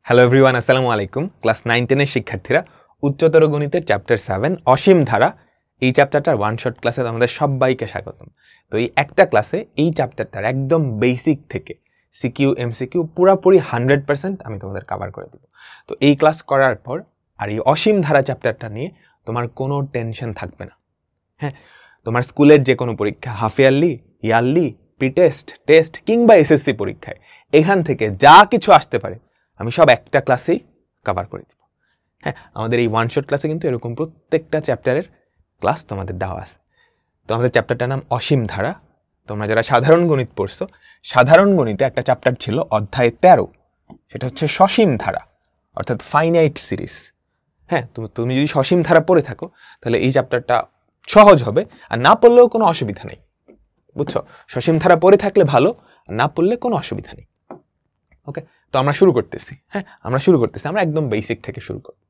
Hello everyone, আসসালামু আলাইকুম। Class 9-10 এর শিক্ষার্থীরা, উচ্চতর গণিতের চ্যাপ্টার 7 অসীম ধারা এই চ্যাপ্টারটার ওয়ান শট ক্লাসে আমাদের সবাইকে স্বাগতম। তো এই একটা ক্লাসে এই চ্যাপ্টারটার একদম বেসিক থেকে সিকিউ এমসিকিউ পুরোপুরি 100% আমি তোমাদের কভার করে দেব। তো এই ক্লাস করার পর আর এই অসীম ধারা চ্যাপ্টারটা নিয়ে তোমার কোনো টেনশন থাকবে না। হ্যাঁ, তোমার স্কুলের যে কোনো পরীক্ষা, half yearly, yearly, pre test, test কিংবা এসএসসি পরীক্ষায় এখান থেকে যা কিছু আসতে পারে আমি সব একটা ক্লাসেই কভার করে দেব। হ্যাঁ, আমাদের এই ওয়ান শট ক্লাসে কিন্তু এরকম প্রত্যেকটা চ্যাপ্টারের ক্লাস তোমাদের দেওয়া আছে। তো আমাদের চ্যাপ্টারটার নাম অসীম ধারা। তোমরা যারা সাধারণ গণিত পড়ছো, সাধারণ গণিতে একটা চ্যাপ্টার ছিল অধ্যায় 13, সেটা হচ্ছে সসীম ধারা অর্থাৎ ফাইনাইট সিরিজ। হ্যাঁ, তুমি যদি সসীম ধারা পড়ে থাকো তাহলে এই চ্যাপ্টারটা সহজ হবে, আর না পড়লেও কোনো অসুবিধা নেই। বুঝছো, সসীম ধারা পড়ে থাকলে ভালো, আর না পড়লে কোনো অসুবিধা নেই। ওকে, তো আমরা শুরু করতেছি। হ্যাঁ, আমরা একদম বেসিক থেকে শুরু করব।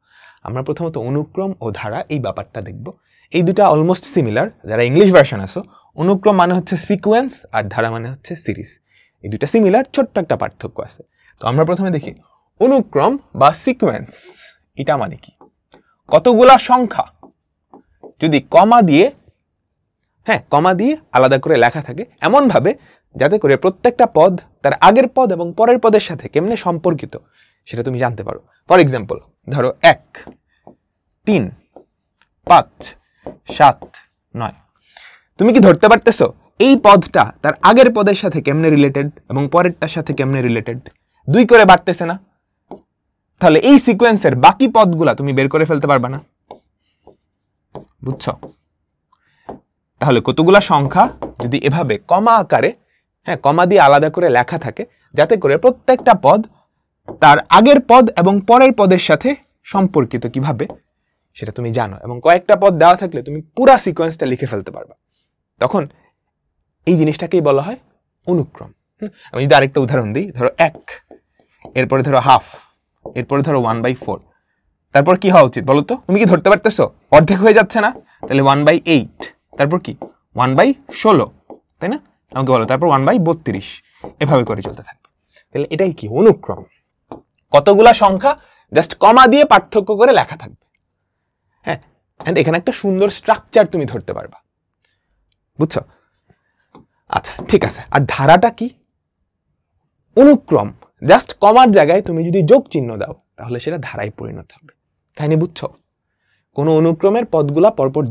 আমরা প্রথমত অনুক্রম ও ধারা এই ব্যাপারটা দেখব। এই দুটো অলমোস্ট সিমিলার। যারা ইংলিশ ভার্সন আসো, অনুক্রম মানে হচ্ছে সিকোয়েন্স আর ধারা মানে হচ্ছে সিরিজ। এই দুটো সিমিলার, ছোট্ট একটা পার্থক্য আছে। তো আমরা প্রথমে দেখি অনুক্রম বা সিকোয়েন্স এটা মানে কি। কতগুলা সংখ্যা যদি কমা দিয়ে আলাদা করে লেখা থাকে এমন ভাবে যাতে করে প্রত্যেকটা পদ তার আগের পদ এবং পরের পদের সাথে কেমনে সম্পর্কিত সেটা তুমি জানতে পারো। ফর এক্সাম্পল, ধরো 1, 3, 5, 7, 9। তুমি কি ধরতে পারতেছো এই পদটা তার আগের পদের সাথে কেমনে রিলেটেড এবং পরেরটার সাথে কেমনে রিলেটেড? 2 করে বাড়তেছে না? তাহলে এই সিকোয়েন্সের বাকি পদগুলা তুমি বের করে ফেলতে পারবা না। বুঝছো? তাহলে কতগুলা সংখ্যা যদি এভাবে কমা আকারে, হ্যাঁ, কমা দিয়ে আলাদা করে লেখা থাকে যাতে করে প্রত্যেকটা পদ তার আগের পদ এবং পরের পদের সাথে সম্পর্কিত কিভাবে সেটা তুমি জানো, এবং কয়েকটা পদ দেওয়া থাকলে তুমি পুরা সিকোয়েন্সটা লিখে ফেলতে পারবা, তখন এই জিনিসটাকেই বলা হয় অনুক্রম। আমি যদি আরেকটা উদাহরণ দিই, ধরো 1, এরপরে ধরো হাফ, এরপরে ধরো 1/4, তারপর কি হওয়া উচিত বলো তো? তুমি কি ধরতে পারতেছো অর্ধেক হয়ে যাচ্ছে না? তাহলে 1/8, তারপর কি 1/16, তাই না? আমাকে বলো, তারপর 1/32, এভাবে করে চলতে থাকবে। তাহলে এটাই কি অনুক্রম। কতগুলা সংখ্যা জাস্ট কমা দিয়ে পার্থক্য করে লেখা থাকবে। হ্যাঁ, এন্ড এখানে একটা সুন্দর স্ট্রাকচার তুমি ধরতে পারবা। বুঝছো? আচ্ছা, ঠিক আছে। আর ধারাটা কি? অনুক্রম জাস্ট কমার জায়গায় তুমি যদি যোগ চিহ্ন দাও তাহলে সেটা ধারায় পরিণত হবে। কাহিনী বুঝছো? কোনো অনুক্রমের পদগুলা পরপর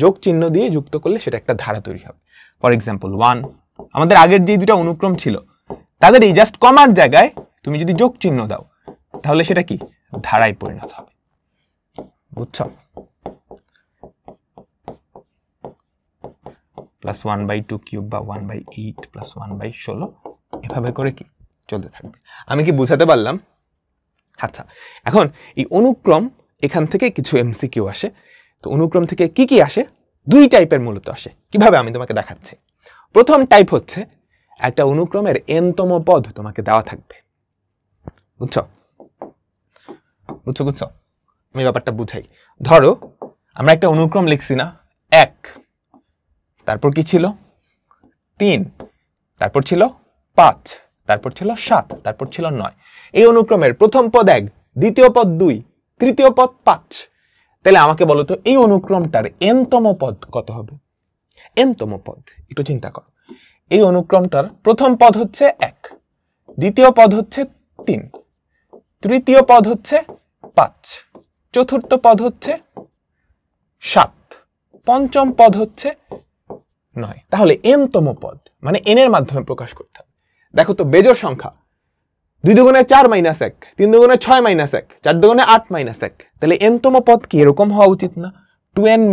যোগ চিহ্ন দিয়ে যুক্ত করলে সেটা একটা ধারা তৈরি হবে। ফর এক্সাম্পল 1, আমাদের আগের যে দুটা অনুক্রম ছিল তাদের এই জাস্ট কমার জায়গায় তুমি যদি যোগ চিহ্ন দাও তাহলে সেটা কি ধারায় পরিণত হবে। বুঝছো? +1/2 কিউব বা 1/8 + 1/16 এভাবে করে কি চলতে থাকবে। আমি কি বুঝাতে পারলাম? আচ্ছা, এখন এই অনুক্রম, এখান থেকে কিছু এমসিকিউ আসে। তো অনুক্রম থেকে কি কি আসে? 2 টাইপের মূলত আসে। কিভাবে আমি তোমাকে দেখাচ্ছি। প্রথম টাইপ হচ্ছে একটা অনুক্রমের n-তম পদ তোমাকে দেওয়া থাকবে। বুঝছো? আমি ব্যাপারটা বুঝাই। ধরো আমরা একটা অনুক্রম লিখছি না, 1, তারপর কি ছিল 3, তারপর ছিল 5, তারপর ছিল 7, তারপর ছিল 9। এই অনুক্রমের প্রথম পদ 1, দ্বিতীয় পদ 2, তৃতীয় পদ 5। তাহলে আমাকে বলো তো এই অনুক্রমটার n-তম পদ কত হবে? n-তম পদ একটু চিন্তা করো। এই অনুক্রমটার প্রথম পদ হচ্ছে 1, দ্বিতীয় পদ হচ্ছে 3, তৃতীয় পদ হচ্ছে 5, চতুর্থ পদ হচ্ছে 7, পঞ্চম পদ হচ্ছে 9। তাহলে n-তম পদ মানে n এর মাধ্যমে প্রকাশ করতে হবে। দেখো তো বেজোড় সংখ্যা, 2 দুগুণে 4 - 1, 3 দুগুণে 6 - 1, 4 দুগুণে 8 - 1। তাহলে n-তম পদ কি এরকম হওয়া উচিত না? 2n -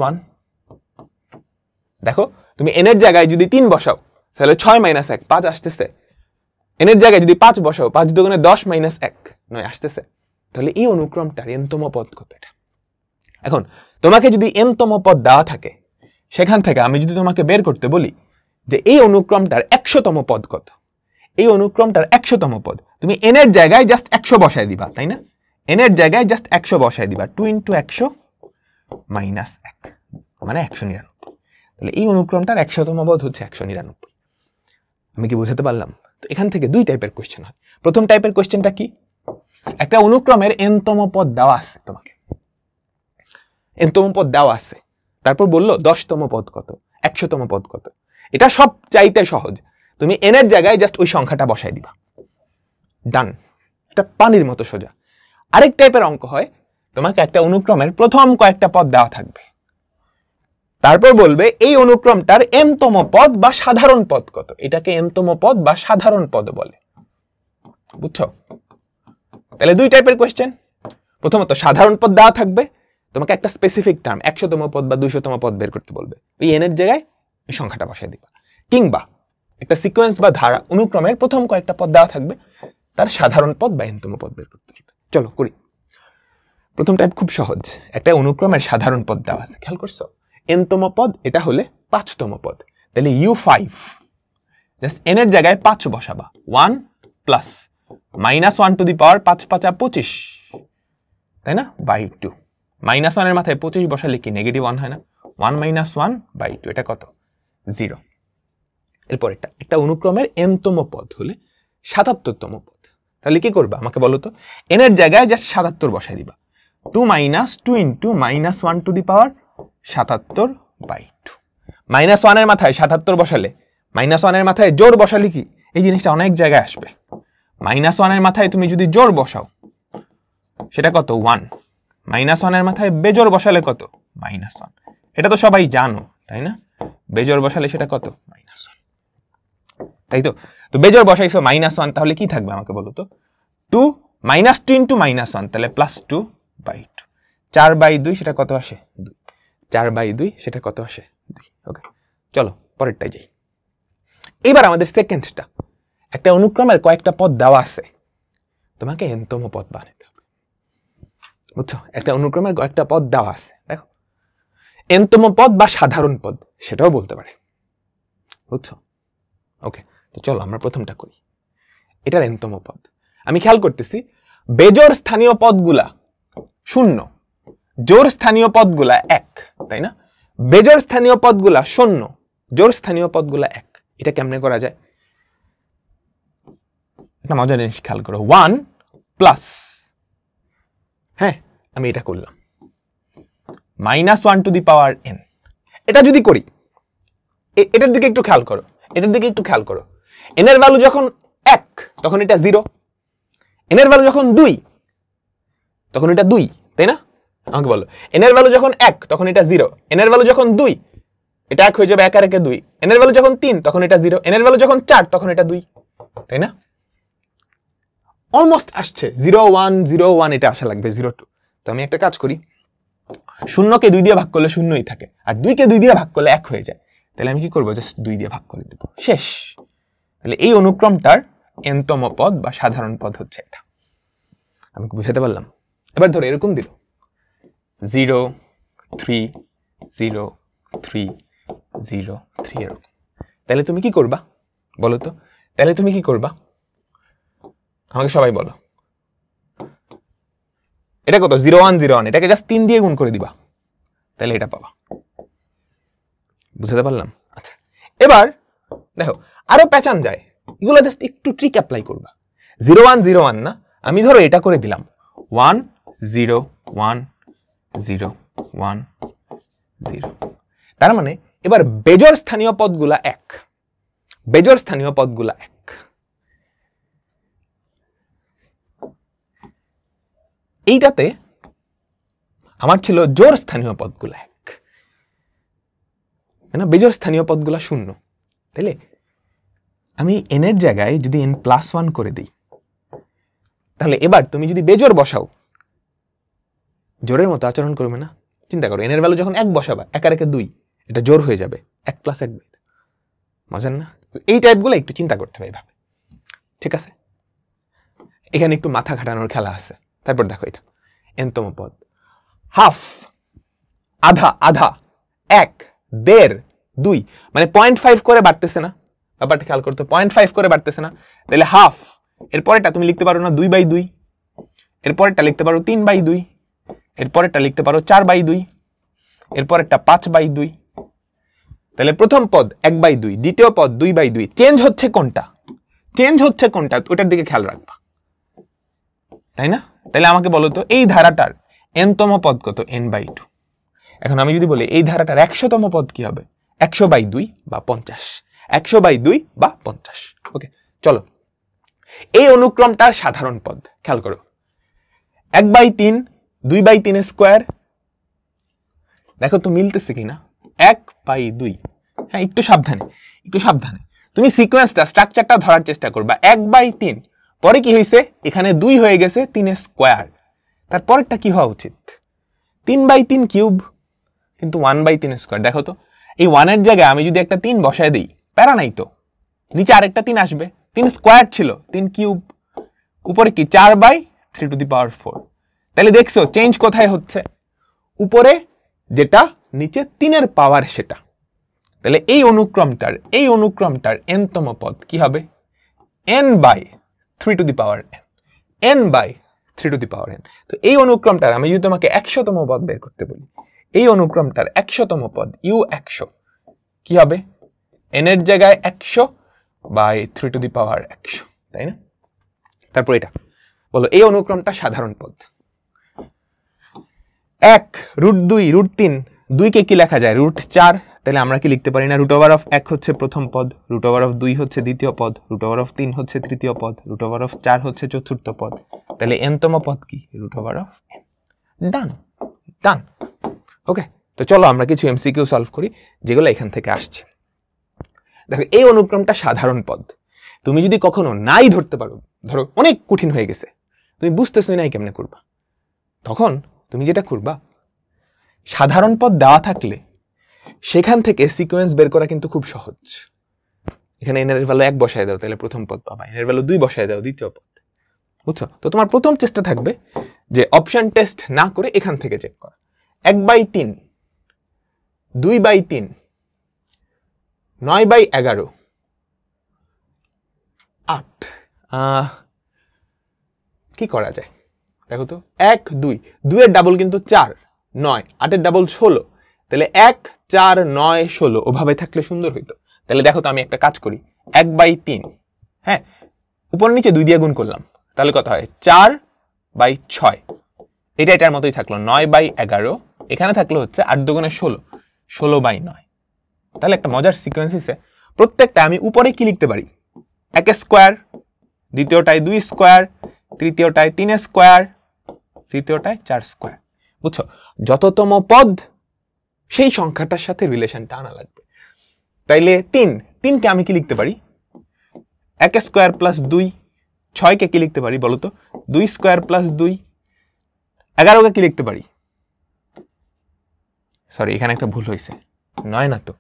1। দেখো, তুমি n এর জায়গায় যদি 3 বসাও তাহলে 6 - 1 5 আসতেছে। n এর জায়গায় যদি 5 বসাও, 5 দুগুণে 10 - 1 9 আসতেছে। তাহলে এই অনুক্রমটার n-তম পদ কত? এটা এখন তোমাকে যদি n-তম পদ দেওয়া থাকে, সেখান থেকে আমি যদি তোমাকে বের করতে বলি যে এই অনুক্রমটার 100-তম পদ কত, এই অনুক্রমটার 100-তম পদ, তুমি n এর জায়গায় জাস্ট 100 বসায় দিবা, তাই না? n এর জায়গায় জাস্ট 100 বসায় দিবা। 2 × 100 - 1 মানে 199। তাহলে এই অনুক্রমটার 100-তম পদ হচ্ছে 199। আমি কি বুঝাতে পারলাম? তো এখান থেকে 2 টাইপের কোশ্চেন হয়। প্রথম টাইপের কোশ্চেনটা কি? একটা অনুক্রমের এনতম পদ দেওয়া আছে তোমাকে, এনতম পদ দেওয়া আছে, তারপর বললো 10তম পদ কত, 100তম পদ কত। এটা সব চাইতে সহজ, তুমি এন এর জায়গায় জাস্ট ওই সংখ্যাটা বসাই দিবা, ডান। এটা পানির মতো সোজা। আরেক টাইপের অঙ্ক হয়, তোমাকে একটা অনুক্রমের প্রথম কয়েকটা পদ দেওয়া থাকবে, তারপর বলবে এই অনুক্রমটার এনতম পদ বা সাধারণ পদ কত। এটাকে এনতম পদ বা সাধারণ পদ বলে, বুঝছো? তাহলে দুই টাইপের কোয়েশ্চেন। প্রথমত সাধারণ পদ দেওয়া থাকবে, তোমাকে একটা স্পেসিফিক টার্ম 100তম পদ বা 200তম পদ বের করতে বলবে, ওই এন এর জায়গায় ওই সংখ্যাটা বসাই দিবা। কিংবা একটা সিকোয়েন্স বা ধারা অনুক্রমের প্রথম কয়েকটা পদ দেওয়া থাকবে, তার সাধারণ পদ বা এনতম পদ বের করতে হবে। চলো করি। প্রথম টাইপ খুব সহজ, একটা অনুক্রমের সাধারণ পদ দেওয়া আছে, খেয়াল করছো? এনতম পদ এটা হলে 5তম পদ, তাহলে u5 জাস্ট এন এর জায়গায় 5 বসাবা, 1 প্লাস -1 টু দি পাওয়ার 5 5 25, তাই না, বাই 2। -1 এর মাথায় 25 বসালে কি নেগেটিভ 1 হয় না? 1 - 1 বাই 2, এটা কত? 0। এরপর একটা অনুক্রমের এনতম পদ হলে 77তম পদ, তাহলে কি করবা আমাকে বলো তো? এন এর জায়গায় জাস্ট 77 বসাই দিবা, 2 - 2 into -1 to the power 77 by 2। -1 এর মাথায় 77 বসালে, -1 এর মাথায় জোর বসালে কি এই জিনিসটা অনেক জায়গায় আসবে। -1 এর মাথায় তুমি যদি জোর বসাও সেটা কত? 1। -1 এর মাথায় বেজোর বসালে কত? -1। এটা তো সবাই জানো, তাই না? বেজোর বসালে সেটা কত? -1, তাই তো? তো বেজোর বসাইছো -1, তাহলে কি থাকবে আমাকে বলো তো? 2 -2 ইন্টু -1, তাহলে +2 বাই 2। 4 বাই 2 সেটা কত আসে? 2। 4 বাই 2 সেটা কত আসে? 2। ওকে, চলো পরেরটাই যাই। এবার আমাদের সেকেন্ডটা, একটা অনুক্রমের কয়েকটা পদ দেওয়া আছে, তোমাকে এনতম পদ বানাতে হবে, বুঝছো? একটা অনুক্রমের কয়েকটা পদ দেওয়া আছে, দেখো এনতম পদ বা সাধারণ পদ সেটাও বলতে পারে, বুঝছো? ওকে, তো চলো আমরা প্রথমটা করি। এটার এনতম পদ আমি খেয়াল করতেছি, বেজোর স্থানীয় পদগুলা 0, জোর স্থানীয় পদগুলা 1, তাই না? বেজোর স্থানীয় পদগুলা 0, জোর স্থানীয় পদগুলা 1। এটা কেমনে করা যায়? একটা মজার জিনিস খেয়াল করো, 1 প্লাস, হ্যাঁ আমি এটা করলাম, -1 টু দি পাওয়ার n। এটা যদি করি, এটার দিকে একটু খেয়াল করো, এটার দিকে একটু খেয়াল করো। n এর ভ্যালু যখন 1 তখন এটা 0, n এর ভ্যালু যখন 2 তখন এটা 2, তাই না? আমাকে বলো, n এর ভ্যালু যখন 1 তখন এটা 0, n এর ভ্যালু যখন 2 এটা 1 হয়ে যাবে, 1 আর 1 2, n এর ভ্যালু যখন 3 তখন এটা 0, n এর ভ্যালু যখন 4 তখন এটা 2, তাই না? অলমোস্ট আসছে 0 1 0 1, এটা আসা লাগবে 0 2। তো আমি একটা কাজ করি, 0 কে 2 দিয়ে ভাগ করলে 0ই থাকে, আর 2 কে 2 দিয়ে ভাগ করলে 1 হয়ে যায়। তাহলে আমি কি করবো? জাস্ট 2 দিয়ে ভাগ করে দেব, শেষ। তাহলে এই অনুক্রমটার এনতম পদ বা সাধারণ পদ হচ্ছে এটা। আমি বুঝাতে পারলাম? এবার ধরো এরকম দিল 0 3 0 3 0 3, এরকম। তাহলে তুমি কি করবা বলো তো? তাহলে তুমি কি করবা আমাকে সবাই বলো? এটা কত? 0 1 0 1, এটাকে জাস্ট 3 দিয়ে গুণ করে দিবা, তাহলে এটা পাবা। বুঝাতে পারলাম? আচ্ছা, এবার দেখো আরো প্যাচান যায়, এগুলো জাস্ট একটু ট্রিক অ্যাপ্লাই করবা। 0 1 0 1 না, আমি ধরো এটা করে দিলাম 1 0 1 0 1 0। তার মানে এবার বেজোর স্থানীয় পদগুলা 1, বেজোর স্থানীয় পদগুলা 1। এইটাতে আমার ছিল জোর স্থানীয় পদগুলা 1, না? বেজোর স্থানীয় পদগুলা 0। তাইলে আমি n এর জায়গায় যদি n + 1 করে দিই, তাহলে এবার তুমি যদি বেজোর বসাও জোরের মতো আচরণ করবে না? চিন্তা করো, n এর ভ্যালু যখন 1 বসাবা, 1 আর 1 2, এটা জোর হয়ে যাবে, 1 + 1 2। মজার না? এই টাইপগুলো একটু চিন্তা করতে হবে এইভাবে, ঠিক আছে? এখানে একটু মাথা খাটানোর খেলা আছে। তারপর দেখো এটা এনতম পদ, হাফ, আধা, আধা, 1 1.5 2, মানে 0.5 করে বাড়তেছে না? ব্যাপারটা খেয়াল করতে, 0.5 করে বাড়তেছে না? তাহলে হাফ, এরপরেটা তুমি লিখতে পারো না 2/2, এরপরেরটা লিখতে পারো 3/2, এরপরেরটা লিখতে পারো 4/2, এরপরেরটা 5/2। তাহলে প্রথম পদ 1/2, দ্বিতীয় পদ 2/2। চেঞ্জ হচ্ছে কোনটা? চেঞ্জ হচ্ছে কোনটা ওটার দিকে খেয়াল রাখবা। তাই না? তাহলে আমাকে বলো তো এই ধারাটার nতম পদ কত? n/2। এখন আমি যদি বলি এই ধারাটার 100তম পদ কি হবে? 100/2 বা 50। 100/2 বা 50। ওকে, চলো এই অনুক্রমটার সাধারণ পদ খেয়াল করো। 1/3, 2/3 স্কোয়ার, দেখো তো মিলতেছে কিনা? 1/2। হ্যাঁ, একটু সাবধানে, একটু সাবধানে তুমি সিকোয়েন্সটা, স্ট্রাকচারটা ধরার চেষ্টা করবা। 1/3, পরে কি হয়েছে? এখানে 2 হয়ে গেছে 3 স্কোয়ার, তারপরেরটা কি হওয়া উচিত? 3/3 কিউব, কিন্তু 1/3 স্কোয়ার। দেখো তো এই 1 এর জায়গায় আমি যদি একটা 3 বসায় দিই, প্যারা নাই তো, নিচে আরেকটা 3 আসবে। 3 স্কোয়ার ছিল, 3 কিউব, উপরে কি 4/3⁴। তাহলে দেখছো চেঞ্জ কোথায় হচ্ছে? উপরে যেটা, নিচে 3 এর পাওয়ার সেটা। তাহলে এই অনুক্রমটার nতম পদ কি হবে? n/3n, n/3n। তো এই অনুক্রমটার আমি যদি তোমাকে 100তম পদ বের করতে বলি, এই অনুক্রমটার 100তম পদ u100 কি হবে? n এর জায়গায় 100/3 তাই না? তারপর এটা বলো এই অনুক্রমটা সাধারণ পদ। 1 √2 √3, 2 কে কি লেখা যায়? √4। তাহলে আমরা কি লিখতে পারি না? √1 হচ্ছে প্রথম পদ, √2 হচ্ছে দ্বিতীয় পদ, √3 হচ্ছে তৃতীয় পদ, √4 হচ্ছে চতুর্থ পদ। তাহলে nতম পদ কি? √n। ডান, ডান। ওকে, তো চলো আমরা কিছু এমসিকিউ সলভ করি যেগুলো এখান থেকে আসছে। দেখো এই অনুক্রমটা সাধারণ পদ। তুমি যদি কখনো নাই ধরতে পারো, ধরো অনেক কঠিন হয়ে গেছে, তুমি বুঝতেছো নাই কেমনে করবা, তখন তুমি যেটা করবা, সাধারণ পদ দেওয়া থাকলে সেখান থেকে সিকোয়েন্স বের করা কিন্তু খুব সহজ। এখানে n এর ভ্যালু 1 বসায় দাও, তাহলে প্রথম পদ পাবা। n এর ভ্যালু 2 বসায় দাও, দ্বিতীয় পদ। বুঝছো? তো তোমার প্রথম চেষ্টা থাকবে যে অপশন টেস্ট না করে এখান থেকে চেক করা। 1/3, 2/3, 9/11, 8। কি করা যায় দেখো তো? 1 2, 2 এর ডাবল কিন্তু 4, 9, 8 এর ডাবল 16। তাহলে 1 4 9 16 ওভাবে থাকলে সুন্দর হইতো। তাহলে দেখো তো আমি একটা কাজ করি, 1/3, হ্যাঁ, উপর নিচে 2 দিয়ে গুণ করলাম, তাহলে কত হয়? 4/6। এটা এটার মতোই থাকলো। 9/11, এখানে থাকলো হচ্ছে 8 দুগুণে 16, 16/9। তাহলে একটা মজার সিকোয়েন্স হিসেবে প্রত্যেকটা আমি উপরে কি লিখতে পারি? 1 স্কোয়ার, দ্বিতীয়টায় 2 স্কোয়ার, তৃতীয়টায় 3 স্কোয়ার, তৃতীয়টায় 4 স্কোয়ার। বুঝছো? যততম পদ সেই সংখ্যাটার সাথে রিলেশনটা আনা লাগবে। তাইলে 3 কে আমি কি লিখতে পারি? 1 স্কোয়ার প্লাস 2। 6 কে কি লিখতে পারি বলো তো? 2 স্কোয়ার প্লাস 2। 11 কে কি লিখতে পারি? সরি, এখানে একটা ভুল হয়েছে, 9 না তো,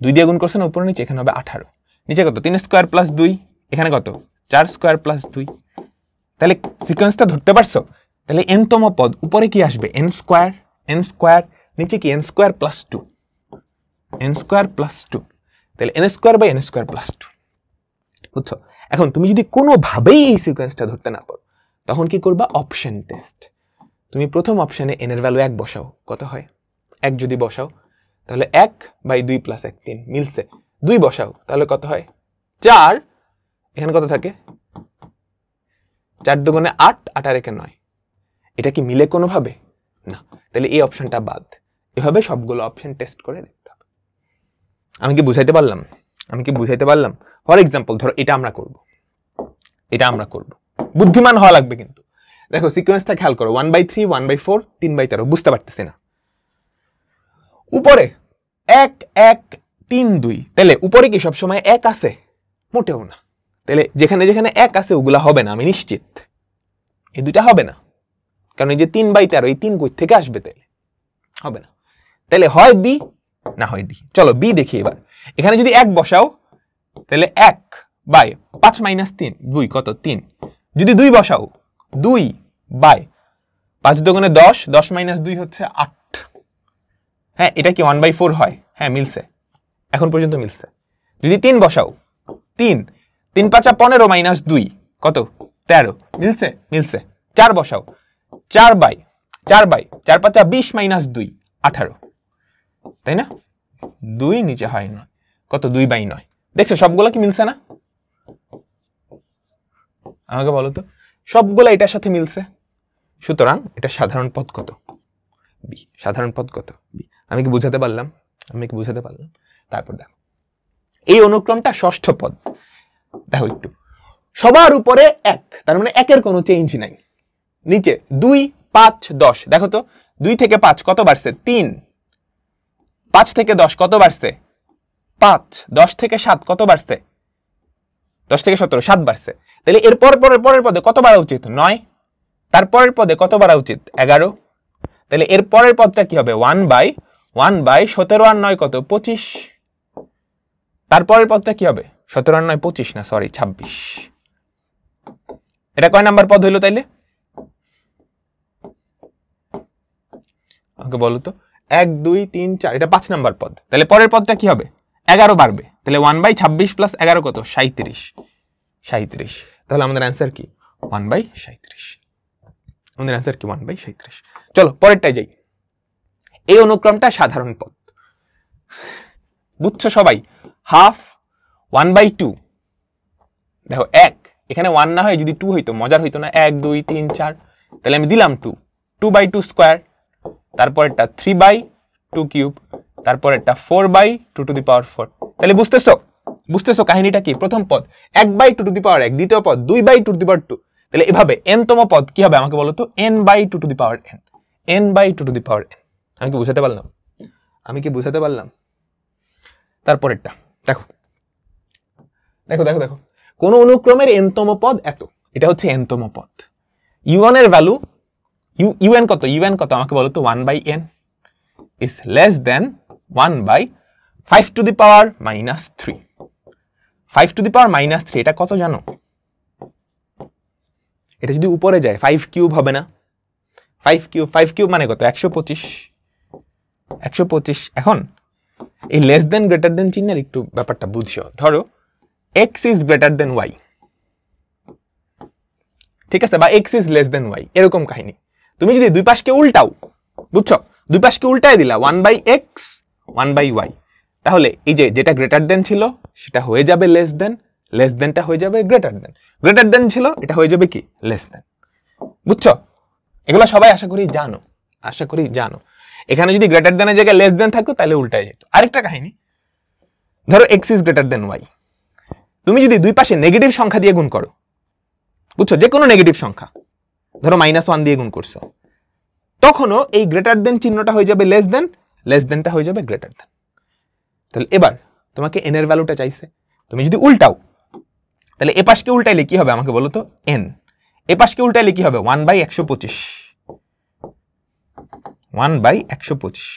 2 দিয়ে গুণ করছে না উপরে নিচে, এখানে হবে 18। নিচে কত? 3 স্কোয়ার প্লাস 2, এখানে কত? 4 স্কোয়ার প্লাস 2। তাহলে সিকোয়েন্সটা ধরতে পারছো? তাহলে nতম পদ উপরে কি আসবে? n স্কোয়ার, নিচে কি? n square plus 2, n square plus 2। তাহলে n স্কোয়ার প্লাস 2। বুঝছো? এখন তুমি যদি কোনোভাবেই এই সিকোয়েন্সটা ধরতে না পারো, তখন কি করবা? Option test. তুমি প্রথম অপশনে n এর ভ্যালু 1 বসাও, কত হয়? 1 যদি বসাও তাহলে 1/2 + 1 3, মিলছে। 2 বসাও তাহলে কত হয়? 4। এখানে কত থাকে? 4 দুগুণে 8, 8 আর 1 9। এটা কি মিলে কোনোভাবে? না। তাহলে এই অপশনটা বাদ। এভাবে সবগুলো অপশন টেস্ট করে দেখতে হবে। আমি কি বুঝাইতে পারলাম? ফর এক্সাম্পল ধরো এটা আমরা করব, বুদ্ধিমান হওয়া লাগবে কিন্তু। দেখো সিকোয়েন্সটা খেয়াল করো, 1/3, 1/4, 3/13। বুঝতে পারতেছি না। উপরে 1 1 3 2, তাহলে উপরে কি সবসময় 1 আছে? মোটেও না। তাহলে যেখানে যেখানে 1 আছে ওগুলা হবে না, আমি নিশ্চিত। এই দুইটা হবে না, কারণ এই যে 3/13, এই 3 কই থেকে আসবে? তাহলে হবে না। তাহলে হয় বি না হয় ডি। চলো বি দেখি এবার। এখানে যদি 1 বসাও তাহলে 1/5 - 3, 2 কত? 3। যদি 2 বসাও, 2/5 দুগুণে 10, 10 - 2 হচ্ছে 8। হ্যাঁ, এটা কি 1/4 হয়? হ্যাঁ, মিলছে, এখন পর্যন্ত মিলছে। যদি 3 বসাও, 3 3 5 15 - 2 কত? 13, মিলছে। 4 বসাও, 4/4 5 20 - 2 18, তাই না? 2 নিচে হয় 9, কত? 2/9। দেখছো সবগুলো কি মিলছে না? আমাকে বলো তো, সবগুলো এটার সাথে মিলছে, সুতরাং এটা সাধারণ পদ কত? বি। সাধারণ পদ কত? বি। আমি কি বুঝাতে পারলাম? তারপর দেখো এই অনুক্রমটা ষষ্ঠ পদ। দেখো একটু, সবার উপরে 1, তার মানে 1-এর কোনো চেঞ্জ নাই। নিচে 2, 5, 10, দেখো তো 2 থেকে 5 কত বাড়ছে? 3। 5 থেকে 10 কত বাড়ছে? 5। 10 থেকে 7 কত বাড়ছে? 10 থেকে 17 7 বাড়ছে। তাহলে এর পরের পদে কত বাড়া উচিত? 9। তারপরের পদে কত বাড়া উচিত? 11। তাহলে এর পরের পদটা কি হবে? 1/17 আর 9 কত? 25। তারপরের পদটা কি হবে? 17 আর 9 25 না, সরি 26। এটা কয় নাম্বার পদ হইলো তাইলে? আমাকে বলো তো। 1 2 3 4, এটা 5 নাম্বার পদ। তাহলে পরের পদটা কি হবে? 11 বাড়বে। তাহলে 1/26 + 11 কত? 37। তাহলে আমাদের অ্যান্সার কি? 1/37। আমাদের অ্যান্সার কি? 1/37। চলো পরেরটাই যাই। এই অনুক্রমটা সাধারণ পদ, বুঝছো সবাই? হাফ 1/2। দেখো 1, এখানে 1 না হয় যদি 2 হইতো মজার হইতো না? 1 2 3 4, তাহলে আমি দিলাম 2, 2/2 স্কয়ার। তারপরেরটা 3/2 কিউব, তারপরেরটা 4/2⁴। তাহলে বুঝতেছো কাহিনীটা কি? প্রথম পদ 1/2⁴, দ্বিতীয় পদ 2/2⁴। তাহলে এভাবে n-তম পদ কি হবে আমাকে বলো তো? n/2n। n/2n। আমি কি বুঝাতে পারলাম? তারপরেরটা দেখো, কোন অনুক্রমের n-তম পদ এত, এটা হচ্ছে n-তম পদ। u1 এর ভ্যালু un কত? আমাকে বলো তো? 1/n is less than 1/5⁻³ 5⁻³ এটা কত জানো? এটা যদি উপরে যায় 5³ হবে না? 5³ মানে কত? 125। এখন এই লেস দেন গ্রেটার দেন চিহ্নের একটু ব্যাপারটা বুঝিও। ধরো x is greater than y, ঠিক আছে, বা x is less than y, এরকম কাহিনী। তুমি যদি দুই পাশকে উল্টাও, বুঝছো, দুই পাশকে উল্টায় দিলা 1/x 1/y, তাহলে এই যে যেটা গ্রেটার দেন ছিল সেটা হয়ে যাবে লেস দেন, লেস দেনটা হয়ে যাবে গ্রেটার দেন, গ্রেটার দেন ছিল এটা হয়ে যাবে কি? Less than. বুঝছো? এগুলো সবাই আশা করি জানো। এখানে যদি গ্রেটার দেনের জায়গায় লেস দেন থাকতো তাহলে উল্টায় যেত। আরেকটা কাহিনী, ধরো x is greater than y, তুমি যদি দুই পাশে নেগেটিভ সংখ্যা দিয়ে গুণ করো, বুঝছো, যে কোনো নেগেটিভ সংখ্যা, ধরো -1 দিয়ে গুণ করছো, তখনও এই গ্রেটার দেন চিহ্নটা হয়ে যাবে লেস দেন, লেস দেনটা হয়ে যাবে গ্রেটার দেন। তাহলে এবার তোমাকে n এর ভ্যালুটা চাইছে, তুমি যদি উল্টাও তাহলে এ পাশকে উল্টাইলে কি হবে আমাকে বলো তো? n। এ পাশকে উল্টাইলে কি হবে? 1/125। 1/125।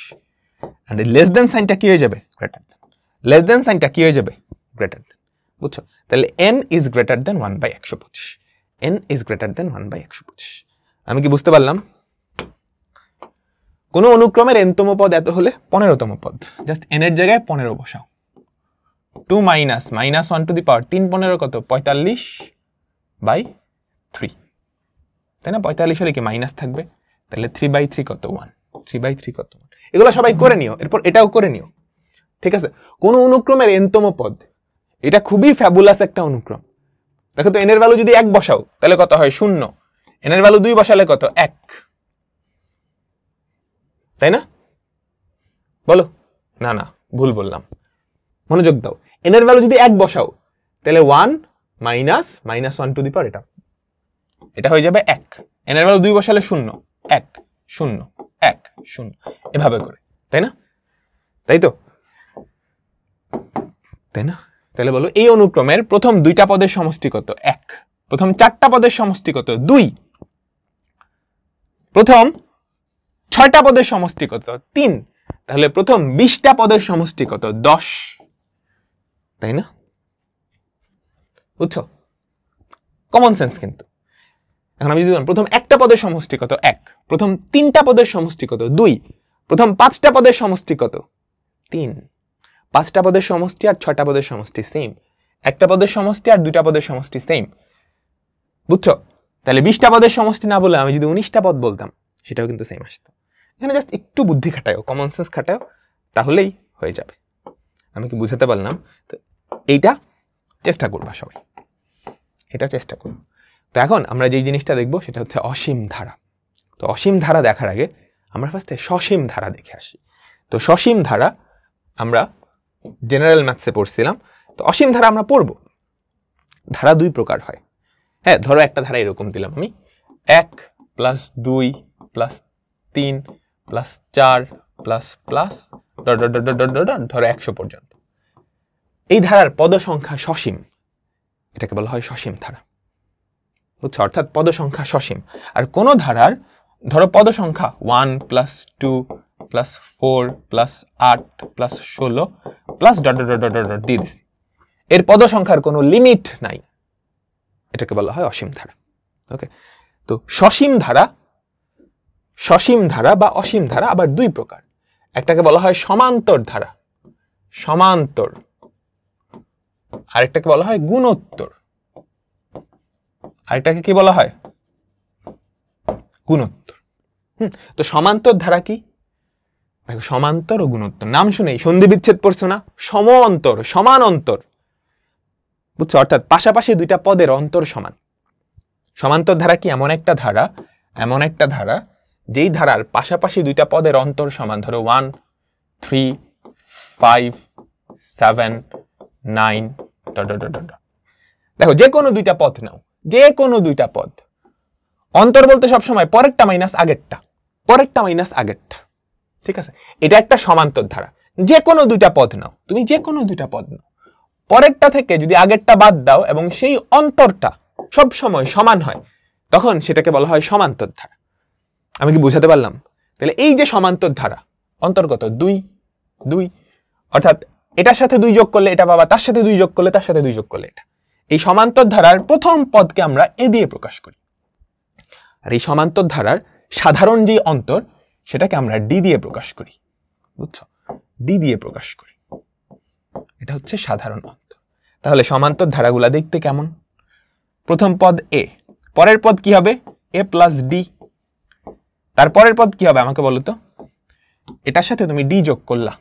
আর লেস দেন সাইনটা কি হয়ে যাবে? Greater than. লেস দেন সাইনটা কি হয়ে যাবে? Greater than. বুঝছো? তাহলে n is greater than 1/125। n is greater than 1/125। আমি কি বুঝতে পারলাম? কোন অনুক্রমের n-তম পদ এত হলে 15তম পদ, জাস্ট n এর জায়গায় 15 বসাও। 2 - -1⁻³ 3 15 কত? 45/3, তাই না? 45 হলে কি মাইনাস থাকবে? তাহলে 3/3 কত? 1। 3/3 কত? 1। এগুলো সবাই করে নিও, এরপর এটাও করে নিও, ঠিক আছে? কোন অনুক্রমের n-তম পদ, এটা খুবই ফ্যাবুলাস একটা অনুক্রম। দেখো তো, n এর ভ্যালু যদি 1 বসাও তাহলে কত হয়? 0। n এর ভ্যালু 2 বসালে কত? 1, তাই না? বলো। না ভুল বললাম, মনোযোগ দাও। n এর ভ্যালু যদি 1 বসাও তাহলে 1 - -1⁻, এটা হয়ে যাবে 1। n এর ভ্যালু 2 বসালে 0 1 0 1 0, এভাবে করে, তাই না? তাই না? তাহলে বলো এই অনুক্রমের প্রথম 2টা পদের সমষ্টি কত? 1। প্রথম 4টা পদের সমষ্টি কত? 2। প্রথম 6টা পদের সমষ্টি কত? 3। তাহলে প্রথম 20টা পদের সমষ্টি কত? 10, তাই না? বুঝছো? কমন সেন্স কিন্তু। এখন আমি যদি প্রথম 1টা পদের সমষ্টি কত? 1। প্রথম 3টা পদের সমষ্টি কত? 2। প্রথম 5টা পদের সমষ্টি কত? 3। 5টা পদের সমষ্টি আর 6টা পদের সমষ্টি সেম, একটা পদের সমষ্টি আর 2টা পদের সমষ্টি সেম, বুঝছো? তাহলে 20টা পদের সমষ্টি না বলে আমি যদি 19টা পদ বলতাম সেটাও কিন্তু সেম আসতো। এখানে জাস্ট একটু বুদ্ধি খাটাও, কমন সেন্স খাটাও, তাহলেই হয়ে যাবে। আমি কি বুঝাতে পারলাম? তো এইটা চেষ্টা করবা সবাই, এটা চেষ্টা করো। তো এখন আমরা যেই জিনিসটা দেখব সেটা হচ্ছে অসীম ধারা। তো অসীম ধারা দেখার আগে আমরা ফার্স্টে সসীম ধারা দেখে আসি। তো সসীম ধারা আমরা জেনারেল ম্যাথসে পড়ছিলাম, তো অসীম ধারা আমরা পড়ব। ধারা দুই প্রকার হয়। হ্যাঁ, ধরো একটা ধারা এরকম দিলাম আমি, 1 + 2 + 3 + 4 + ধরো 100 পর্যন্ত। এই ধারার পদ সংখ্যা সসীম, এটাকে বলা হয় সসীম ধারা। বুঝছো? অর্থাৎ পদ সংখ্যা সসীম। আর কোন ধারার ধরো পদ সংখ্যা 1 + 2 + 4 + 8 + 16 + দিয়ে দিছি, এর পদ সংখ্যার কোনো লিমিট নাই, এটাকে বলা হয় অসীম ধারা। ওকে, তো সসীম ধারা বা অসীম ধারা আবার দুই প্রকার। একটাকে বলা হয় সমান্তর ধারা, সমান্তর, আরেকটাকে বলা হয় গুণোত্তর। আরেকটাকে কি বলা হয়? গুণোত্তর। তো সমান্তর ধারা কি? দেখো, সমান্তর ও গুণোত্তর নাম শুনেই সন্ধি বিচ্ছেদ পড়ছো না? সম অন্তর, সমান অন্তর, বুঝছো? অর্থাৎ পাশাপাশি দুইটা পদের অন্তর সমান। সমান্তর ধারা কি? এমন একটা ধারা যেই ধারার পাশাপাশি দুইটা পদের অন্তর সমান। ধরো 1 3 5 7 9 দেখো, যে কোনো দুইটা পদ নাও, যে কোনো দুইটা পদ। অন্তর বলতে সবসময় পরেরটা মাইনাস আগেরটা, পরেরটা মাইনাস আগেরটা, ঠিক আছে? এটা একটা সমান্তর ধারা। যে কোনো দুইটা পদ নাও, তুমি যে কোনো দুইটা পদ নাও, পরেরটা থেকে যদি আগেরটা বাদ দাও এবং সেই অন্তরটা সব সময় সমান হয়, তখন সেটাকে বলা হয় সমান্তর ধারা। আমি কি বুঝাতে পারলাম? তাহলে এই যে সমান্তর ধারা, অন্তর্গত 2 2, অর্থাৎ এটার সাথে 2 যোগ করলে এটা পাবা, তার সাথে 2 যোগ করলে তার সাথে 2 যোগ করলে এটা। এই সমান্তর ধারার প্রথম পদকে আমরা এ দিয়ে প্রকাশ করি, আর এই সমান্তর ধারার সাধারণ যে অন্তর সেটাকে আমরা ডি দিয়ে প্রকাশ করি। বুঝছো? ডি দিয়ে প্রকাশ করি, এটা হচ্ছে সাধারণ অন্তর। তাহলে সমান্তর ধারাগুলা দেখতে কেমন? প্রথম পদ এ, পরের পদ কি হবে? এ প্লাস ডি। তারপরের পদ কি হবে আমাকে বলো তো? এটার সাথে তুমি ডি যোগ করলা,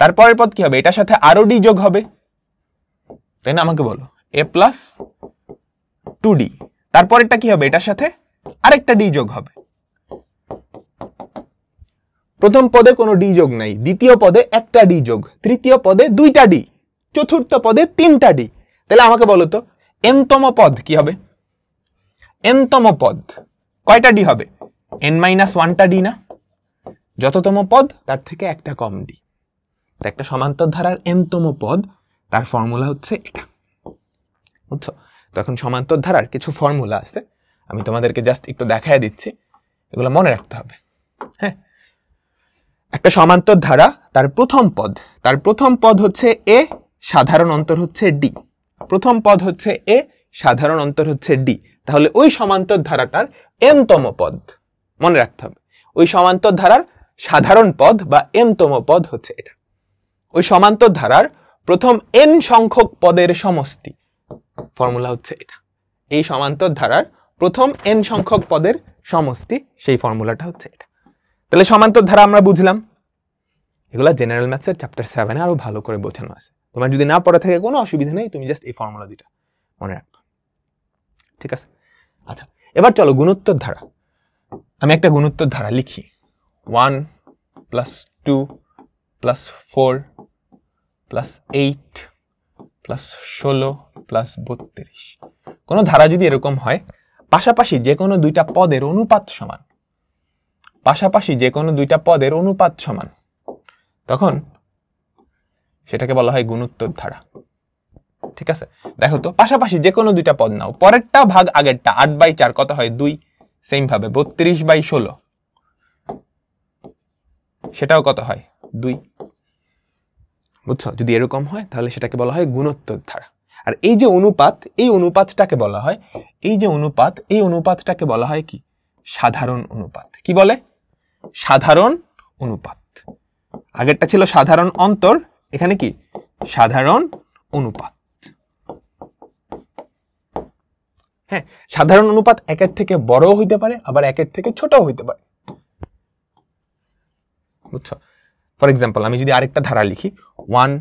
তারপরের পদ কি হবে? এটার সাথে আরো ডি যোগ হবে, তাই না? আমাকে বলো, এ প্লাস 2d। তারপরেরটা কি হবে? এটার সাথে আরেকটা ডি যোগ হবে। প্রথম পদে কোনো ডি যোগ নাই, দ্বিতীয় পদে একটা ডি যোগ, তৃতীয় পদে 2টা ডি, চতুর্থ পদে 3টা ডি। তাহলে আমাকে বলো তো এনতম পদ কি হবে? এনতম পদ কয়টা ডি হবে? n-1টা ডি না? যততম পদ তার থেকে একটা কম ডি। তো একটা সমান্তর ধারার এনতম পদ, তার ফর্মুলা হচ্ছে এটা। বুঝছো? তো এখন সমান্তর ধারার কিছু ফর্মুলা আছে, আমি তোমাদেরকে জাস্ট একটু দেখায় দিচ্ছি, এগুলো মনে রাখতে হবে। হ্যাঁ, একটা সমান্তর ধারা, তার প্রথম পদ হচ্ছে এ, সাধারণ অন্তর হচ্ছে ডি। প্রথম পদ হচ্ছে এ, সাধারণ অন্তর হচ্ছে ডি। তাহলে ওই সমান্তর ধারাটার এনতম পদ মনে রাখতে হবে। ওই সমান্তর ধারার সাধারণ পদ বা এনতম পদ হচ্ছে এটা। ওই সমান্তর ধারার প্রথম এন সংখ্যক পদের সমষ্টি, ফর্মুলা হচ্ছে এটা। এই সমান্তর ধারার প্রথম এন সংখ্যক পদের সমষ্টি, সেই ফর্মুলাটা হচ্ছে এটা। তাহলে সমান্তর ধারা আমরা বুঝলাম। এগুলা জেনারেল ম্যাথসের চ্যাপ্টার 7 আরো ভালো করে বোঝানো আছে। তোমার যদি না পড়া থাকে কোনো অসুবিধা নেই, তুমি জাস্ট এই ফর্মুলা দুইটা মনে রাখবে, ঠিক আছে? আচ্ছা, এবার চলো গুণোত্তর ধারা। আমি একটা গুণোত্তর ধারা লিখি, 1 + 2 + 4 + 8 + 16 + 32। কোন ধারা যদি এরকম হয়, পাশাপাশি যে কোনো দুইটা পদের অনুপাত সমান, পাশাপাশি যে কোনো দুইটা পদের অনুপাত সমান, তখন সেটাকে বলা হয় গুণোত্তর ধারা, ঠিক আছে? দেখো তো, পাশাপাশি যে কোনো দুইটা পদ নাও, পরেরটা ভাগ আগেরটা, 8/4 কত হয়? 2। সেম ভাবে 32/16 সেটাও কত হয়? 2। বুঝছো? যদি এরকম হয় তাহলে সেটাকে বলা হয় গুণোত্তর ধারা। আর এই যে অনুপাত, এই অনুপাতটাকে বলা হয়, এই যে অনুপাত, এই অনুপাতটাকে বলা হয় কি? সাধারণ অনুপাত। কি বলে? সাধারণ অনুপাত। আগেরটা ছিল সাধারণ অন্তর, এখানে কি? সাধারণ অনুপাত। হ্যাঁ, সাধারণ অনুপাত একের থেকে বড় হইতে পারে, আবার একের থেকে ছোট হইতে পারে। বুঝছো? ফর এক্সাম্পল, আমি যদি আরেকটা ধারা লিখি, 1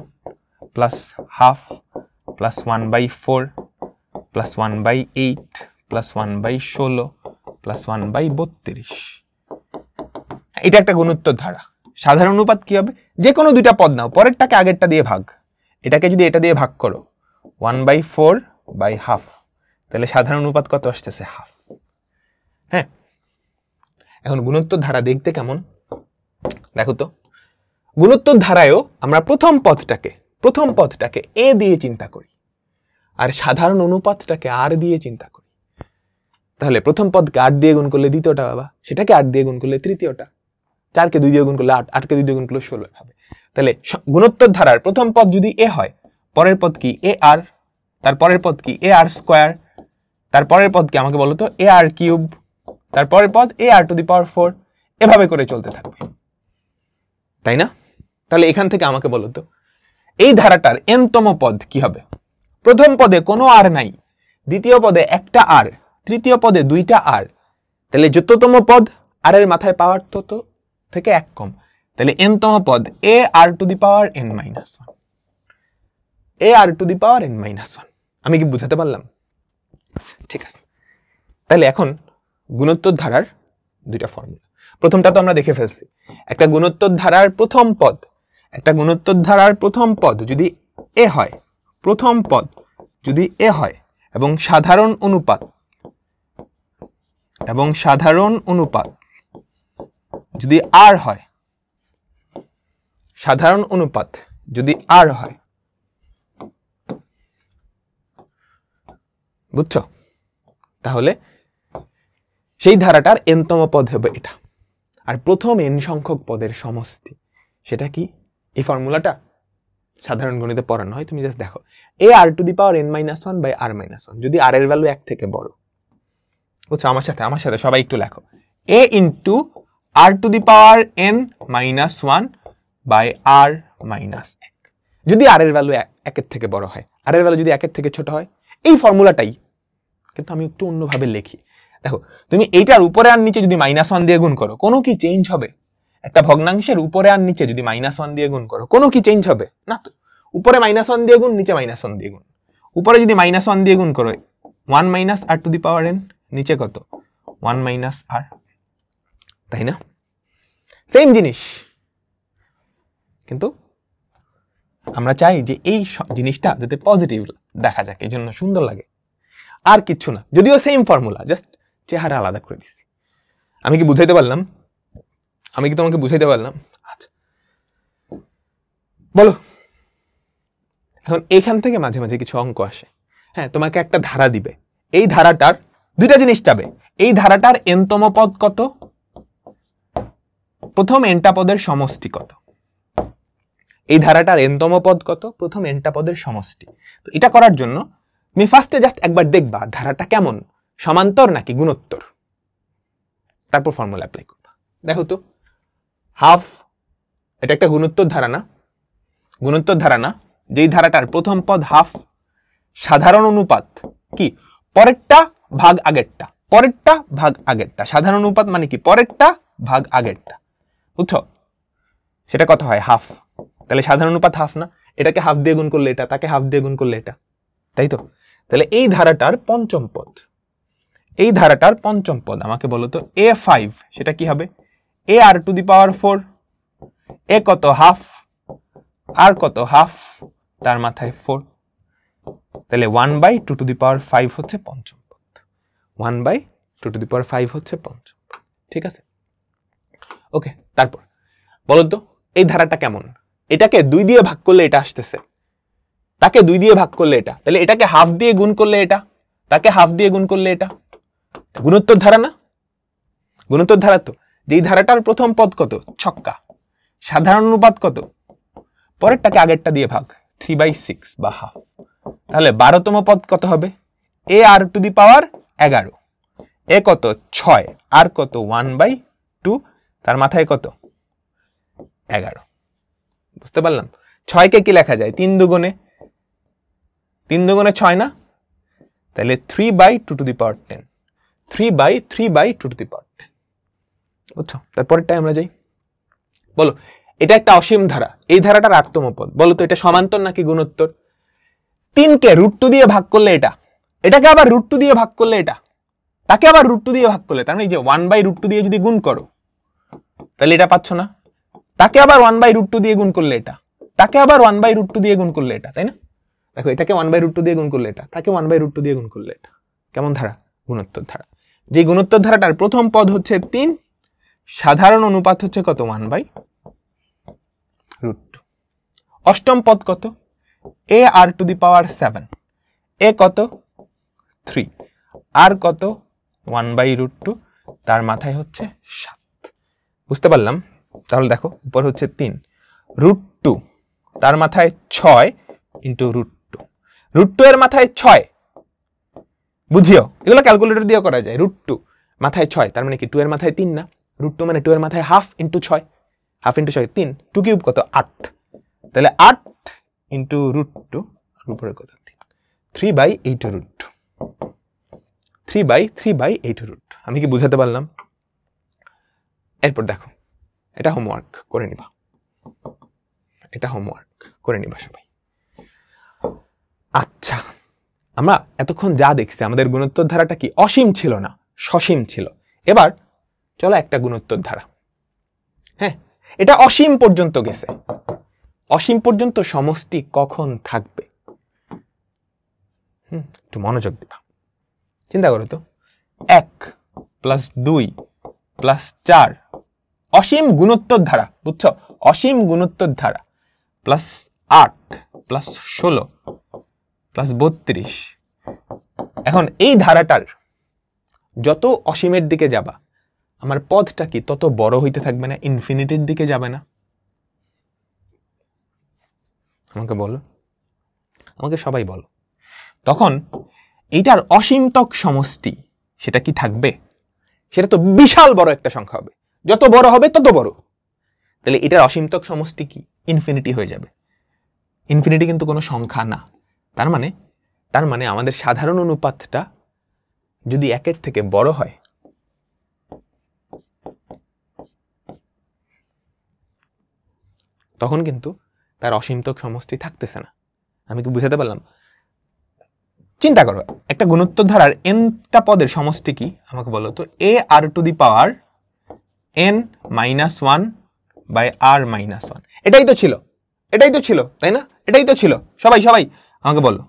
+ ½ + 1/4 প্লাস 1/8 প্লাস 1/16 প্লাস 1/32। এটা একটা গুণোত্তর ধারা। সাধারণ অনুপাত কি হবে? যে কোনো দুইটা পদ নাও, পরেরটাকে আগেরটা দিয়ে ভাগ, এটাকে যদি এটা দিয়ে ভাগ করো 1/4/½ তাহলে সাধারণ অনুপাত কত আসতেছে? হাফ। হ্যাঁ, এখন গুণোত্তর ধারা দেখতে কেমন দেখো তো। গুণোত্তর ধারায়ও আমরা প্রথম পদটাকে এ দিয়ে চিন্তা করি আর সাধারণ অনুপাতটাকে আর দিয়ে চিন্তা করি। তাহলে প্রথম পদকে 8 দিয়ে গুণ করলে দ্বিতীয়টা বাবা, সেটাকে 8 দিয়ে গুণ করলে তৃতীয়টা, 4কে 2 দিয়ে গুণ করলে 8, 8কে 2 দিয়ে গুণ করলে 16 হবে। তাহলে গুণোত্তর ধারার প্রথম পদ যদি এ হয়, পরের পদ কি? এ আর, তারপরের পদ কি? এ আর স্কোয়ার, তারপরের পদ কি আমাকে বলো তো? এ আর কিউব, তারপরের পদ এ আর টু দি পাওয়ার 4, এভাবে করে চলতে থাকবে, তাই না? তাহলে এখান থেকে আমাকে বলো তো এই ধারাটার এনতম পদ কি হবে? প্রথম পদে কোনো আর নাই, দ্বিতীয় পদে একটা আর, তৃতীয় পদে দুইটা আর, তাহলে যততম পদ আর এর মাথায় পাওয়ার তত থেকে এক কম, তাহলে এনতম পদ এ আর to the power n-1, A R to the power n-1। আমি কি বুঝাতে পারলাম? ঠিক আছে, তাহলে এখন গুণোত্তর ধারার দুইটা ফর্মুলা। প্রথমটা তো আমরা দেখে ফেলছি, একটা গুণোত্তর ধারার প্রথম পদ যদি এ হয়, প্রথম পদ যদি এ হয় এবং সাধারণ অনুপাত যদি আর হয়, সাধারণ অনুপাত যদি আর হয়, বুঝছো? তাহলে সেই ধারাটার এনতম পদ হবে এটা। আর প্রথম এন সংখ্যক পদের সমষ্টি, সেটা কি? এই ফর্মুলাটা সাধারণ গণিতে পড়ানো হয়, তুমি জাস্ট দেখো এ আর টু দি পাওয়ার n-1/r-1, যদি আর এর ভ্যালু 1 থেকে বড়, বুঝছো? আমার সাথে সবাই একটু লেখো, a into r to the power n-1/r-1, যদি আর এর ভ্যালু 1 এর থেকে বড় হয়, আর এর ভ্যালু যদি 1 এর থেকে ছোট হয়, এই ফর্মুলাটাই, কিন্তু আমি একটু অন্যভাবে লিখি। দেখো, তুমি এইটার উপরে আর নিচে যদি -1 দিয়ে গুণ করো, কোনো কি চেঞ্জ হবে? একটা ভগ্নাংশের উপরে আর নিচে যদি -1 দিয়ে গুণ করো, কোনো কি চেঞ্জ হবে? না তো। উপরে -1 দিয়ে গুণ, নিচে -1 দিয়ে গুণ। উপরে যদি -1 দিয়ে গুণ করো 1 - r to the power n, নিচে কত? 1 - r, তাই না? সেম জিনিস, কিন্তু আমরা চাই যে এই জিনিসটা যাতে পজিটিভ দেখা যাক, এই জন্য সুন্দর লাগে, আর কিচ্ছু না। যদিও সেম ফর্মুলা, জাস্ট চেহারা আলাদা করে দিচ্ছি। আমি কি বুঝাইতে পারলাম? তোমাকে বুঝাইতে পারলাম? আচ্ছা, বলো। এখন এখান থেকে মাঝে মাঝে কিছু অঙ্ক আসে। হ্যাঁ, তোমাকে একটা ধারা দিবে, এই ধারাটার দুইটা জিনিস চাবে, এই ধারাটার এনতম পদ কত, প্রথম এনটা পদের সমষ্টি কত। এই ধারাটার এনতম পদ কত, প্রথম এনটা পদের সমষ্টি। তো এটা করার জন্য তুমি ফার্স্টে জাস্ট একবার দেখবা ধারাটা কেমন, সমান্তর নাকি গুণোত্তর, তারপর ফর্মুলা অ্যাপ্লাই করবা। দেখো তো, হাফ, এটা একটা গুণোত্তর ধারা না? গুণোত্তর ধারা না, যেই ধারাটার প্রথম পদ হাফ, সাধারণ অনুপাত কি? পরেরটা ভাগ আগেরটা, পরেরটা ভাগ আগেরটা। সাধারণ অনুপাত মানে কি? পরেরটা ভাগ আগেরটা, বুঝছো? সেটা কত হয়? হাফ। তাহলে সাধারণ অনুপাত হাফ না? এটাকে হাফ দিয়ে গুণ করলে এটা, তাকে হাফ দিয়ে গুণ করলে এটা, তাই তো? তাহলে এই ধারাটার পঞ্চম পদ, এই ধারাটার পঞ্চম পদ আমাকে বলো তো a5, সেটা কি হবে? a r টু দি পাওয়ার 4, এ কত? হাফ, আর কত? হাফ, তার মাথায় 4, তাহলে 1/2 টু দি পাওয়ার 5 হচ্ছে পঞ্চম পদ। 1/2 টু দি পাওয়ার 5 হচ্ছে পঞ্চম পদ, ঠিক আছে? ওকে, তারপর বলো তো এই ধারাটা কেমন? এটাকে 2 দিয়ে ভাগ করলে এটা আসতেছে, তাকে 2 দিয়ে ভাগ করলে এটা, তাহলে এটাকে হাফ দিয়ে গুণ করলে এটা, তাকে হাফ দিয়ে গুণ করলে এটা। গুণোত্তর ধারা না? গুণোত্তর ধারা তো। যেই ধারাটার প্রথম পদ কত? ছক্কা। সাধারণ অনুপাত কত? পরেরটাকে আগেরটা দিয়ে ভাগ, 3/6 বা হাফ। তাহলে 12তম পদ কত হবে? এ আর টু দি পাওয়ার 11, এ কত? 6, আর কত? 1/2, তার মাথায় কত? 11। বুঝতে পারলাম? 6কে কি লেখা যায়? 3 দুগুণে 6 না? তাহলে 3/2 two the power 10, 3/2 two the power 10, বুঝছো? তারপরেরটাই আমরা যাই। বলো, এটা একটা অসীম ধারা, এই ধারাটার 8তম পদ। বলো তো এটা সমান্তর নাকি গুণোত্তর? 3কে √2 দিয়ে ভাগ করলে এটা, এটাকে আবার √2 দিয়ে ভাগ করলে এটা, তাকে আবার √2 দিয়ে ভাগ করলে, তার মানে এই যে 1/√2 দিয়ে যদি গুণ করো তাহলে এটা পাচ্ছ না, তাকে আবার 1/√2 দিয়ে গুণ করলে এটা, তাকে আবার 1/√2 দিয়ে গুণ করলে এটা, তাই না? দেখো এটাকে 1/√2 দিয়ে গুণ করলে এটা, তাকে 1/√2 দিয়ে গুণ করলে এটা। কেমন ধারা? গুণোত্তর ধারা। যে গুণোত্তর ধারাটার প্রথম পদ হচ্ছে 3, সাধারণ অনুপাত হচ্ছে কত? 1/√2। অষ্টম পদ কত? ar⁷, এ কত? 3, আর কত? 1/√2, তার মাথায় হচ্ছে 7। বুঝতে পারলাম? তাহলে দেখো উপর হচ্ছে 3, √2 তার মাথায় 6 ইন্টু √2, √2 এর মাথায় 6, বুঝিও এগুলো ক্যালকুলেটর দিয়ে করা যায়। √2 মাথায় 6, তার মানে কি 2 এর মাথায় 3 না? √2 মানে 2 এর মাথায় half into 6, half into 6 3, 2 cube কত? 8, তাহলে 8 ইন্টু √2, উপরে কত? 3/8√2, 3/8√2। আমি কি বুঝাতে পারলাম? এরপর দেখো এটা হোমওয়ার্ক করে নিবা, এটা হোমওয়ার্ক করে নিবা সবাই। আচ্ছা, আমরা এতক্ষণ যা দেখছি আমাদের গুণোত্তর ধারাটা কি অসীম ছিল না, সসীম ছিল। এবার চলো একটা গুণোত্তর ধারা, হ্যাঁ এটা অসীম পর্যন্ত গেছে। অসীম পর্যন্ত সমষ্টি কখন থাকবে? একটু মনোযোগ দিবা, চিন্তা করো তো। 1 + 2 + 4 অসীম গুণোত্তর ধারা, বুঝছো? অসীম গুণোত্তর ধারা +8 + 16 + 32। এখন এই ধারাটার যত অসীমের দিকে যাবা আমার পদটা কি তত বড় হইতে থাকবে না? ইনফিনিটির দিকে যাবে না? আমাকে বলো, আমাকে সবাই বলো। তখন এইটার অসীমতক সমষ্টি সেটা কি থাকবে? সেটা তো বিশাল বড় একটা সংখ্যা হবে, যত বড় হবে তত বড়। তাহলে এটার অসীমতক সমষ্টি কি? ইনফিনিটি হয়ে যাবে। ইনফিনিটি কিন্তু কোনো সংখ্যা না। তার মানে আমাদের সাধারণ অনুপাতটা যদি 1-এর থেকে বড় হয়, তখন কিন্তু তার অসীমতক সমষ্টি থাকতেছে না। আমি কি বুঝাতে পারলাম? চিন্তা করো একটা গুণোত্তর ধারার nটা পদের সমষ্টি কি আমাকে বলো তো। ar⁻n-1/r-1, এটাই তো ছিল তাই না? এটাই তো ছিল। সবাই আমাকে বলো।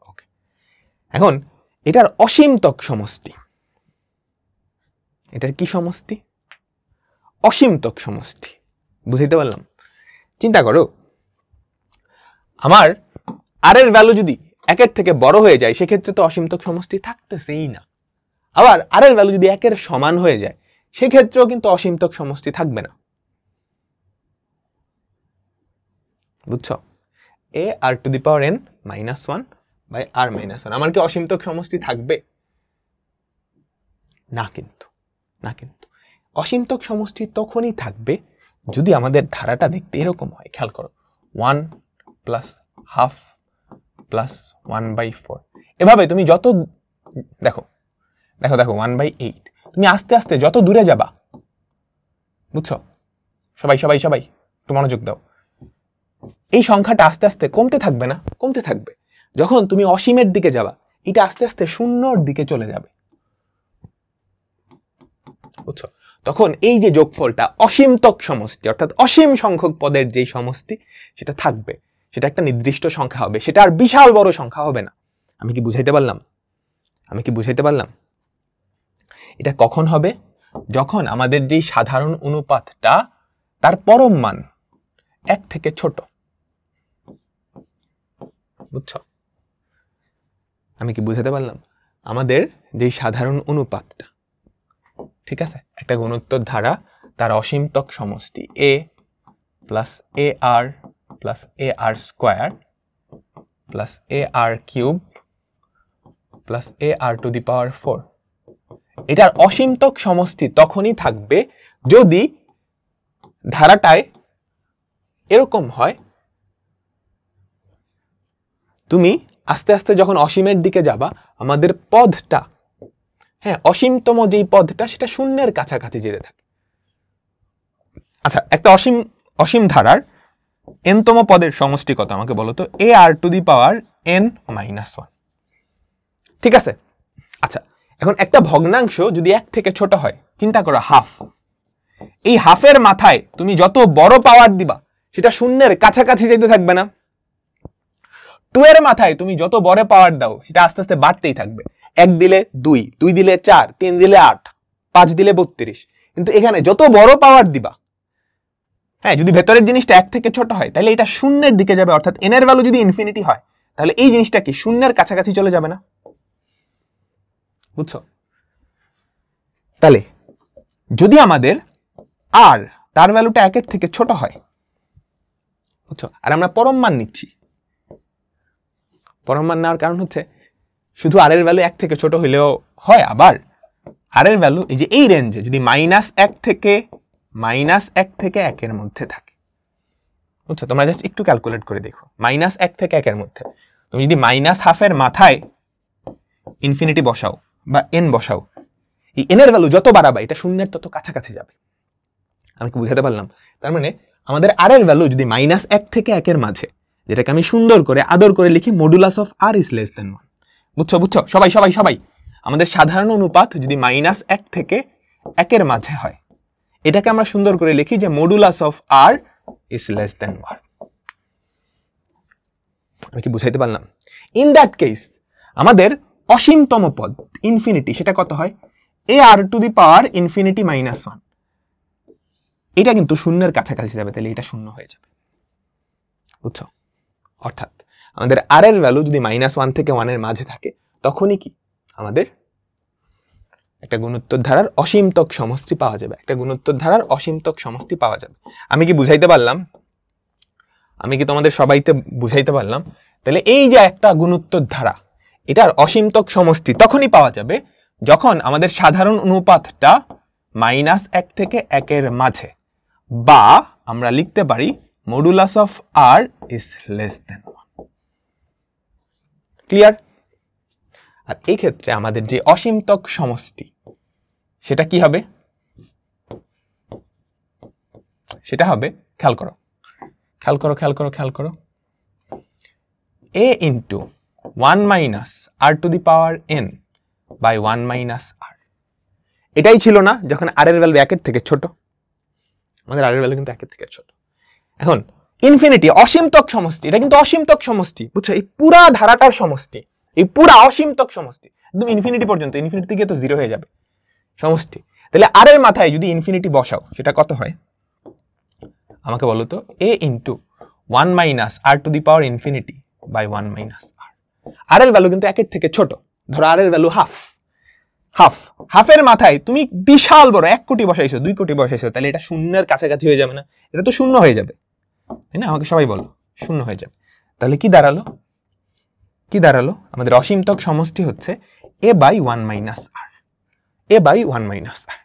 ওকে, এখন এটার অসীমতক সমষ্টি, এটার কি সমষ্টি? অসীমতক সমষ্টি। বুঝাইতে পারলাম? চিন্তা করো আমার আর এর ভ্যালু যদি 1-এর থেকে বড় হয়ে যায় সেক্ষেত্রে তো অসীমতক সমষ্টি থাকতেছেই না। আবার আর এর ভ্যালু যদি 1-এর সমান হয়ে যায় সেক্ষেত্রেও কিন্তু অসীমতক সমষ্টি থাকবে না। বুঝছো? ar⁻n-1/r-1 আমার কি অসীমতক সমষ্টি থাকবে? না কিন্তু, না কিন্তু। অসীমতক সমষ্টি তখনই থাকবে যদি আমাদের ধারাটা দেখতে এরকম হয়। খেয়াল করো, 1 + হাফ + 1/4, এভাবে তুমি যত দেখো 1/8, তুমি আস্তে আস্তে যত দূরে যাবা, বুঝছো? সবাই একটু মনোযোগ দাও। এই সংখ্যাটা আস্তে আস্তে কমতে থাকবে না? কমতে থাকবে। যখন তুমি অসীমের দিকে যাবা এটা আস্তে আস্তে শূন্যর দিকে চলে যাবে, বুঝছো? তখন এই যে যোগফলটা অসীমতক সমষ্টি, অর্থাৎ অসীম সংখ্যক পদের যেই সমষ্টি সেটা থাকবে, সেটা একটা নির্দিষ্ট সংখ্যা হবে, সেটা আর বিশাল বড় সংখ্যা হবে না। আমি কি বুঝাইতে পারলাম? এটা কখন হবে? যখন আমাদের যেই সাধারণ অনুপাতটা তার পরম মান 1 থেকে ছোট, বুঝছো? আমি কি বুঝাতে পারলাম? আমাদের যেই সাধারণ অনুপাতটা, ঠিক আছে, একটা গুণোত্তর ধারা তার অসীমতক সমষ্টি a + ar + ar² + ar³ + ar⁴, এটার অসীমতক সমষ্টি তখনই থাকবে যদি ধারাটায় এরকম হয়, তুমি আস্তে আস্তে যখন অসীমের দিকে যাবা আমাদের পদটা, হ্যাঁ অসীমতম যেই পদটা সেটা শূন্যের কাছাকাছি যেতে থাকে। আচ্ছা, একটা অসীম ধারার n-তম পদের সমষ্টি কত আমাকে বলো তো। ar⁻n-1, ঠিক আছে? আচ্ছা, এখন একটা ভগ্নাংশ যদি 1 থেকে ছোট হয়, চিন্তা করো হাফ, এই হাফের মাথায় তুমি যত বড় পাওয়ার দিবা সেটা শূন্যের কাছাকাছি যেতে থাকবে না? 2 এর মাথায় তুমি যত বড় পাওয়ার দাও সেটা আস্তে আস্তে বাড়তেই থাকবে। 1 দিলে 2, 2 দিলে 4, 3 দিলে 8, 5 দিলে 32। কিন্তু এখানে যত বড় পাওয়ার দিবা, হ্যাঁ, যদি ভেতরের জিনিসটা 1 থেকে ছোট হয় তাহলে এটা শূন্যের দিকে যাবে, অর্থাৎ n এর ভ্যালু যদি ইনফিনিটি হয় তাহলে এই জিনিসটা কি শূন্যের কাছাকাছি চলে যাবে না? বুঝছো? তাহলে যদি আমাদের r তার ভ্যালুটা 1 এর থেকে ছোট হয়, বুঝছো, আর আমরা পরম মান নিচ্ছি, পরম মান নেওয়ার কারণ হচ্ছে শুধু r এর ভ্যালু 1 থেকে ছোট হইলেও হয়, আবার r এর ভ্যালু এই যে এই রেঞ্জে যদি -1 থেকে 1 এর মধ্যে থাকে, বুঝছো? তোমরা জাস্ট একটু ক্যালকুলেট করে দেখো, -1 থেকে 1 এর মধ্যে তুমি যদি -½ এর মাথায় ইনফিনিটি বসাও বা n বসাও, এই n এর ভ্যালু যত বাড়াবে এটা শূন্যের তত কাছাকাছি যাবে। আমি কি বুঝাতে পারলাম? তার মানে আমাদের r এর ভ্যালু যদি -1 থেকে 1 এর মাঝে, যেটাকে আমি সুন্দর করে আদর করে লিখি modulus of r is less than 1। বুঝছো? বুঝছো সবাই? সবাই সবাই আমাদের সাধারণ অনুপাত যদি -1 থেকে 1 এর মাঝে হয়, এটাকে আমরা সুন্দর করে লিখি যে modulus of r is less than 1। আমি কি বুঝাইতে পারলাম? ইন দ্যাট কেস আমাদের অসীমতম পদ ইনফিনিটি সেটা কত হয়? ar⁻∞−1। এটা কিন্তু শূন্যের কাছাকাছি যাবে, তাহলে এটা শূন্য হয়ে যাবে। বুঝছো? অর্থাৎ আমাদের r এর ভ্যালু যদি -1 থেকে 1 এর মাঝে থাকে, তখনই কি আমাদের একটা গুণোত্তর ধারার অসীমতক সমষ্টি পাওয়া যাবে, একটা গুণোত্তর ধারার অসীমতক সমষ্টি পাওয়া যাবে। আমি কি বুঝাইতে পারলাম? আমি কি তোমাদের সবাইতে বুঝাইতে পারলাম? তাহলে এই যে একটা গুণোত্তর ধারা, এটার অসীমতক সমষ্টি তখনই পাওয়া যাবে যখন আমাদের সাধারণ অনুপাতটা -1 থেকে 1 এর মাঝে, বা আমরা লিখতে পারি modulus of r is less than 1। Clear? আর এই ক্ষেত্রে আমাদের যে অসীমতক সমষ্টি সেটা কি হবে? সেটা হবে, খেয়াল করো খেয়াল করো খেয়াল করো খেয়াল করো, a into 1 - r⁻n by 1 - r। এটাই ছিল না যখন r এর ভ্যালু 1 এর থেকে ছোট? আমাদের r এর ভ্যালু কিন্তু 1 এর থেকে ছোট। এখন ইনফিনিটি অসীমতক সমষ্টি, এটা কিন্তু অসীমতক সমষ্টি, বুঝছো? এই পুরা ধারাটার সমষ্টি, এই পুরা অসীমতক সমষ্টি একদম ইনফিনিটি পর্যন্ত, ইনফিনিটি থেকে তো 0 হয়ে যাবে সমষ্টি। তাহলে r এর মাথায় যদি ইনফিনিটি বসাও সেটা কত হয় আমাকে বলো তো? a into 1 - r⁻∞ by 1 - r। r এর ভ্যালু কিন্তু 1 এর থেকে ছোট, ধরো r এর ভ্যালু হাফের মাথায় তুমি বিশাল বড় 1 কোটি বসাইছো, 2 কোটি বসাইছো, তাহলে এটা শূন্যের কাছাকাছি হয়ে যাবে না? এটা তো শূন্য হয়ে যাবে, তাই না? আমাকে সবাই বলো, শূন্য হয়ে যাবে। তাহলে কি দাঁড়ালো? কি দাঁড়ালো? আমাদের অসীমতক সমষ্টি হচ্ছে a/1 - r, a/1 - r।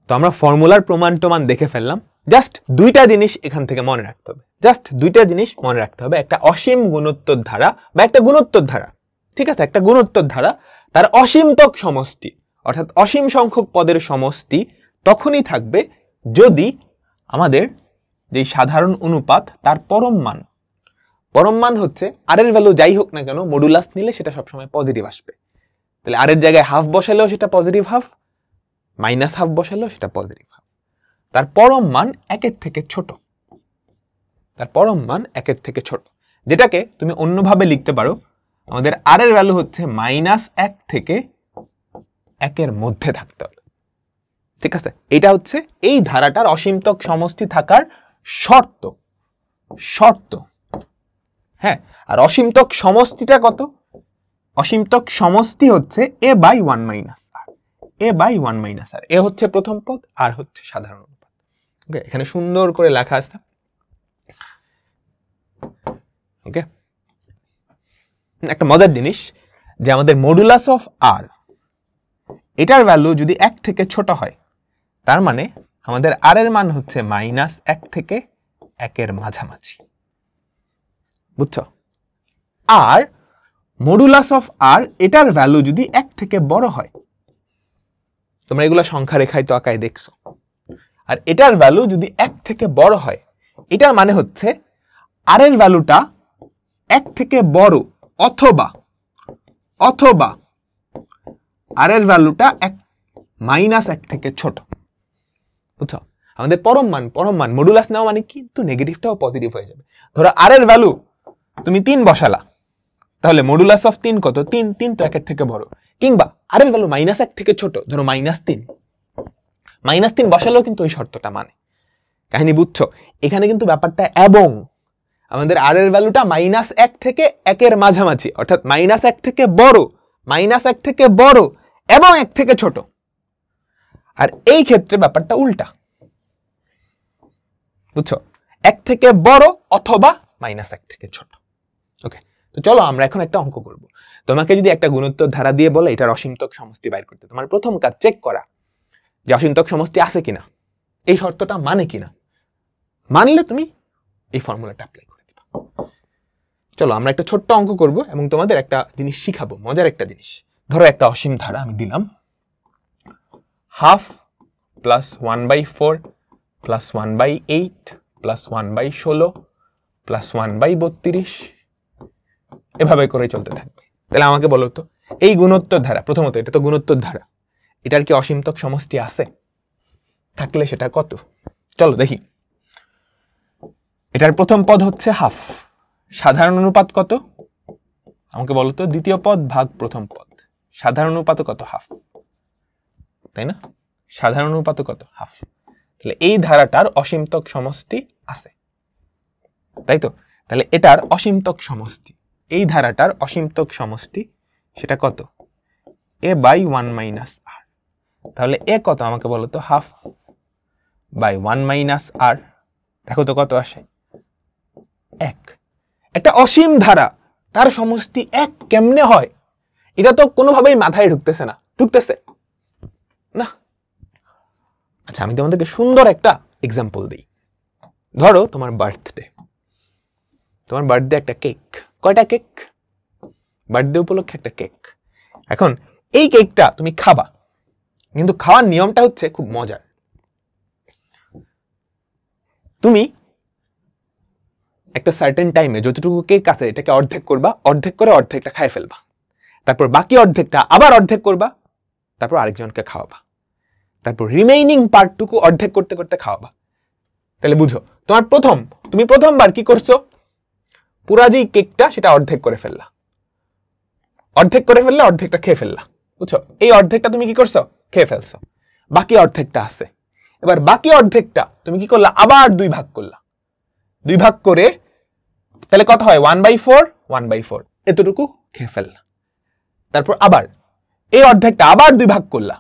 তো আমরা ফর্মুলার প্রমাণ টমান দেখে ফেললাম। জাস্ট দুইটা জিনিস এখান থেকে মনে রাখতে হবে, জাস্ট দুইটা জিনিস মনে রাখতে হবে। একটা অসীম গুণোত্তর ধারা বা একটা গুণোত্তর ধারা, ঠিক আছে? একটা গুণোত্তর ধারা, তার অসীমতক সমষ্টি অর্থাৎ অসীম সংখ্যক পদের সমষ্টি তখনই থাকবে যদি আমাদের যে সাধারণ অনুপাত তার পরম মান হচ্ছে r এর ভ্যালু যাই হোক না কেন, মডুলাস নিলে সেটা সবসময় পজিটিভ আসবে। তাহলে r এর জায়গায় হাফ বসালেও সেটা পজিটিভ হাফ, -½ বসালেও সেটা পজিটিভ হাফ। তার পরম মান 1 এর থেকে ছোট, তার পরম মান 1 এর থেকে ছোট, যেটাকে তুমি অন্যভাবে লিখতে পারো, আমাদের r এর ভ্যালু হচ্ছে -1 থেকে 1 এর মধ্যে থাকতে হবে, ঠিক আছে? এটা হচ্ছে এই ধারাটার অসীমতক সমষ্টি থাকার শর্ত। হ্যাঁ, আর অসীমতক সমষ্টিটা কত? অসীমতক সমষ্টি হচ্ছে a/1 - r, a/1 - r। এ হচ্ছে প্রথম পদ, আর হচ্ছে সাধারণ অনুপাত। ওকে, এখানে সুন্দর করে লেখা আছে। ওকে, একটা মজার জিনিস যে আমাদের মডুলাস অফ r, এটার ভ্যালু যদি 1 থেকে ছোট হয়, তার মানে আমাদের r এর মান হচ্ছে -1 থেকে 1 এর মাঝামাঝি। বুঝছো? আর মডুলাস অফ r, এটার ভ্যালু যদি 1 থেকে বড় হয়, তোমরা এগুলো সংখ্যা রেখায় তো আঁকায় দেখছো, আর এটার ভ্যালু যদি 1 থেকে বড় হয়, এটার মানে হচ্ছে r এর ভ্যালুটা 1 থেকে বড় অথবা অথবা আর এর ভ্যালুটা -1 থেকে ছোট। বুঝছো? আমাদের পরম মান মডুলাস নেওয়া মানে কিন্তু নেগেটিভটাও পজিটিভ হয়ে যাবে। ধরো আর এর ভ্যালু তুমি 3 বসালা, তাহলে মডুলাস অফ 3 কত? 3 তো 1 থেকে বড়। কিংবা আর এর ভ্যালু -1 থেকে ছোট, ধরো -3, -3 বসালেও কিন্তু ওই শর্তটা মানে। কাহিনী বুঝছো? এখানে কিন্তু ব্যাপারটা এবং আমাদের আর এর ভ্যালুটা -1 থেকে 1 এর মাঝামাঝি, অর্থাৎ -1 থেকে বড়, -1 থেকে বড় এবং 1 থেকে ছোট। আর এই ক্ষেত্রে ব্যাপারটা উল্টা। বুঝছো? 1 থেকে বড় অথবা -1 থেকে ছোট। ওকে, তো চলো আমরা এখন একটা অঙ্ক করব। তোমাকে যদি একটা গুণোত্তর ধারা দিয়ে বলে এটার অসীমতক সমষ্টি বাইর করতে, তোমার প্রথম কাজ চেক করা যে অসীমতক সমষ্টি আছে কিনা, এই শর্তটা মানে কিনা। মানলে তুমি এই ফর্মুলাটা অ্যাপ্লাই করে দিবা। চলো আমরা একটা ছোট্ট অঙ্ক করব এবং তোমাদের একটা জিনিস শিখাবো, মজার একটা জিনিস। ধরো একটা অসীম ধারা আমি দিলাম, 1/2 + 1/4 + 1/8 + 1/16 + 1/32 এভাবে করে চলতে থাকবে। তাহলে আমাকে বলো তো এই গুণোত্তর ধারা, প্রথমত এটা তো গুণোত্তর ধারা, এটার কি অসীমতক সমষ্টি আছে? থাকলে সেটা কত? চলো দেখি। এটার প্রথম পদ হচ্ছে 1/2, সাধারণ অনুপাত কত? আমাকে বলো তো, দ্বিতীয় পদ ভাগ প্রথম পদ, সাধারণ অনুপাত কত? 1/2, তাই না? সাধারণ অনুপাত কত? 1/2। তাহলে এই ধারাটার অসীমতক সমষ্টি আছে, তাই তো? তাহলে এটার অসীমতক সমষ্টি, এই ধারাটার অসীমতক সমষ্টি সেটা কত? a/1 - r। তাহলে এ কত আমাকে বলো তো? 1/1 - r। দেখো তো কত আসে? 1। একটা অসীম ধারা, তার সমষ্টি 1 কেমনে হয়? এটা তো কোনোভাবেই মাথায় ঢুকতেছে না। ঢুকতেছে না? আচ্ছা, আমি তোমাদেরকে সুন্দর একটা এক্সাম্পল দিই। ধরো তোমার বার্থডে, তোমার বার্থডে একটা কেক। কয়টা কেক? বার্থডে উপলক্ষে একটা কেক। এখন এই কেকটা তুমি খাবা, কিন্তু খাওয়ার নিয়মটা হচ্ছে খুব মজার। তুমি একটা সার্টেন টাইমে যতটুকু কেক আছে এটাকে অর্ধেক করবা, অর্ধেক করে অর্ধেকটা খাই ফেলবা, তারপর বাকি অর্ধেকটা আবার অর্ধেক করবা, তারপর আরেকজনকে খাওয়াবা, তারপর রিমেইনিং পার্টটুকু অর্ধেক করতে করতে খাওয়াবা। তাহলে বুঝো, তুমি প্রথমবার কি করছো? পুরা যে কেকটা সেটা অর্ধেক করে ফেললা, অর্ধেকটা খেয়ে ফেললা। বুঝছো? এই অর্ধেকটা তুমি কি করছো? খেয়ে ফেলছো। বাকি অর্ধেকটা আছে। এবার বাকি অর্ধেকটা তুমি কি করলা? আবার 2 ভাগ করলা। 2 ভাগ করে তাহলে কত হয়? 1/4 এতটুকু খেয়ে ফেললা। তারপর আবার এই অর্ধেকটা আবার 2 ভাগ করলা।